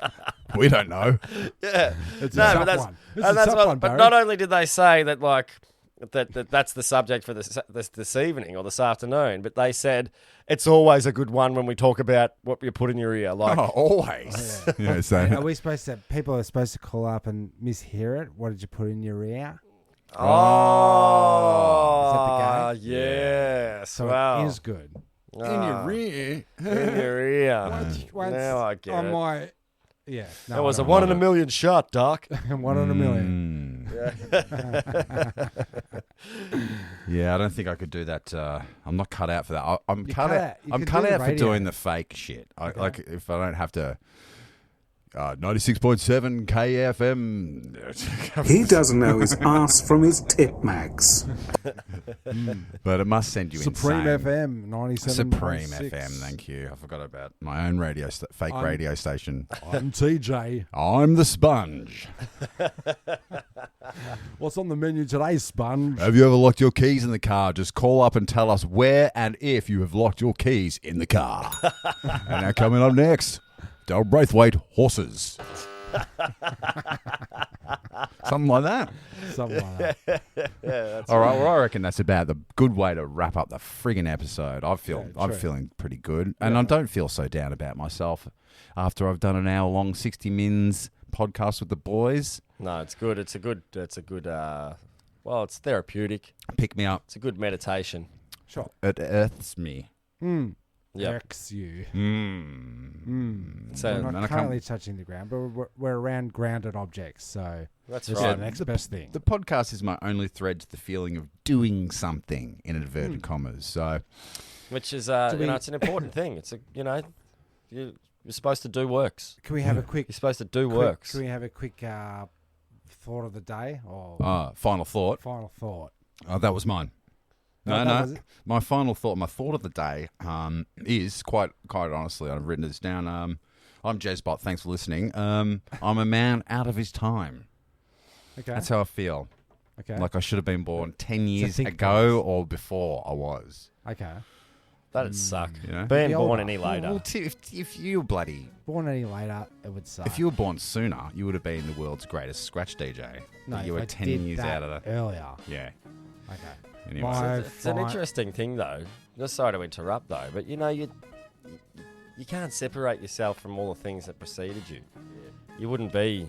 we don't know. Yeah. It's No, a but tough that's one. and that's tough what, one, but Barry. not only did they say that like that's the subject for this evening or this afternoon, but they said it's always a good one when we talk about what you put in your ear. Like Always. Yeah, so Are we supposed to? People are supposed to call up and mishear it. What did you put in your ear? oh, Is that the game? yes. So wow. it is good. in your ear. In your ear. Once Now I get on it. my, yeah. No, That was I a don't 1 in a know. million shot, Doc. 1 in a million. Yeah, I don't think I could do that. I'm not cut out for that. I'm You cut cut out. out- you I'm could cut do the out for radio. doing the fake shit. Okay. Like if I don't have to. 96.7 KFM. He doesn't know his ass from his tit mags. But it must send you Supreme insane. FM 97.6. Supreme FM. Thank you. I forgot about my own fake radio station. I'm TJ. I'm the Sponge. What's on the menu today, Sponge? Have you ever locked your keys in the car? Just call up and tell us where and if you have locked your keys in the car. And now coming up next, Del Braithwaite horses. Something like that. Something like that. All right, well, I reckon that's about the good way to wrap up the friggin' episode. I'm true. feeling pretty good, and I don't feel so down about myself after I've done an hour-long 60 Mins podcast with the boys. No, it's good. It's a good. Well, it's therapeutic. Pick me up. It's a good meditation. Sure. It earths me. Yep. X you. So We're and I not can't- currently touching the ground, but we're around grounded objects, so that's this right. is the next best thing. The podcast is my only thread to the feeling of doing something in inverted commas. So Which is it's an important thing. It's you're supposed to do works. Can we have a quick? You're supposed to do quick- works. Can we have a quick thought of the day or final thought. final thought? Oh, that was mine. that No. was it? My final thought, my thought of the day, is quite honestly, I've written this down. I'm Jezbot. Thanks for listening. I'm a man out of his time. Okay. That's how I feel. Okay. Like I should have been born 10 years think ago or before I was. Okay. That'd suck. You know? Being Be born older. any later. Well, if you were Born any later, it would suck. if you were born sooner, you would have been the world's greatest scratch DJ. no, But you if were I 10 did years that out of the. earlier. Yeah. Okay. Anyway. My It's an interesting thing, though. Just sorry to interrupt, though, but you can't separate yourself from all the things that preceded you. You wouldn't be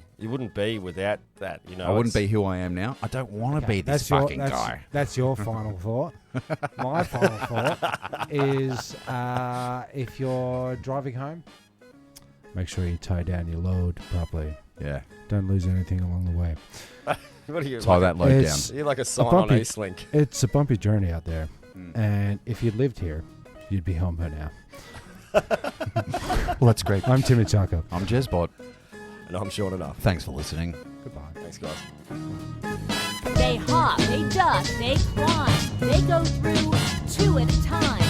without that. I wouldn't be who I am now. I don't want to be this fucking guy. That's your final thought. My final thought is if you're driving home, make sure you tie down your load properly. Yeah. Don't lose anything along the way. What are you? Tie that load down. It's- You're like a sign on bumpy- Eastlink. It's a bumpy journey out there, Hmm. and if you'd lived here, you'd be home by now. Well, that's great. I'm Timmy Taco. I'm Jezbot. And I'm Sean enough. Thanks for listening. Goodbye. Thanks, guys. They hop, they duck, they climb. They go through two at a time.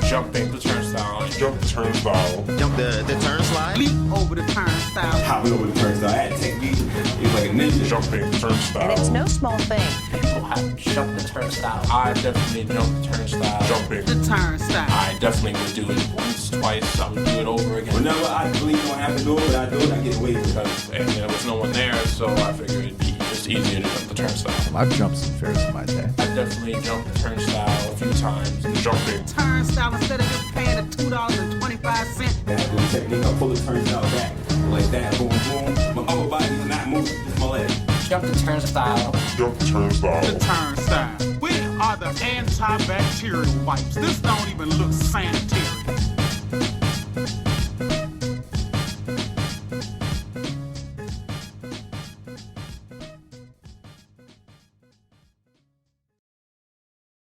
Jumping the turnstile. Jump the turnstile. Jump the turnstile. Leap over the turnstile. Hop over the turnstile. I had to take me. It was like a ninja. Jumping the turnstile. And it's no small thing. People have jumped the turnstile. I definitely jumped the turnstile. Jumping. The turnstile. I definitely would do it once, twice. I would do it over again. Whenever I really don't have to do it, but I do it, I get away with it. And there was no one there, so I figured it'd be just easier to jump the turnstile. I've jumped some fairs in my day. I definitely jumped the turnstile a few times. Jumping. Turnstile instead of just paying the $2.25. That little technique, I pull the turnstile back. Like that, boom, boom. My upper body is not moving, just my leg. Jump the turnstile. Jump the turnstile. The turnstile. We are the antibacterial wipes. This don't even look sanitary.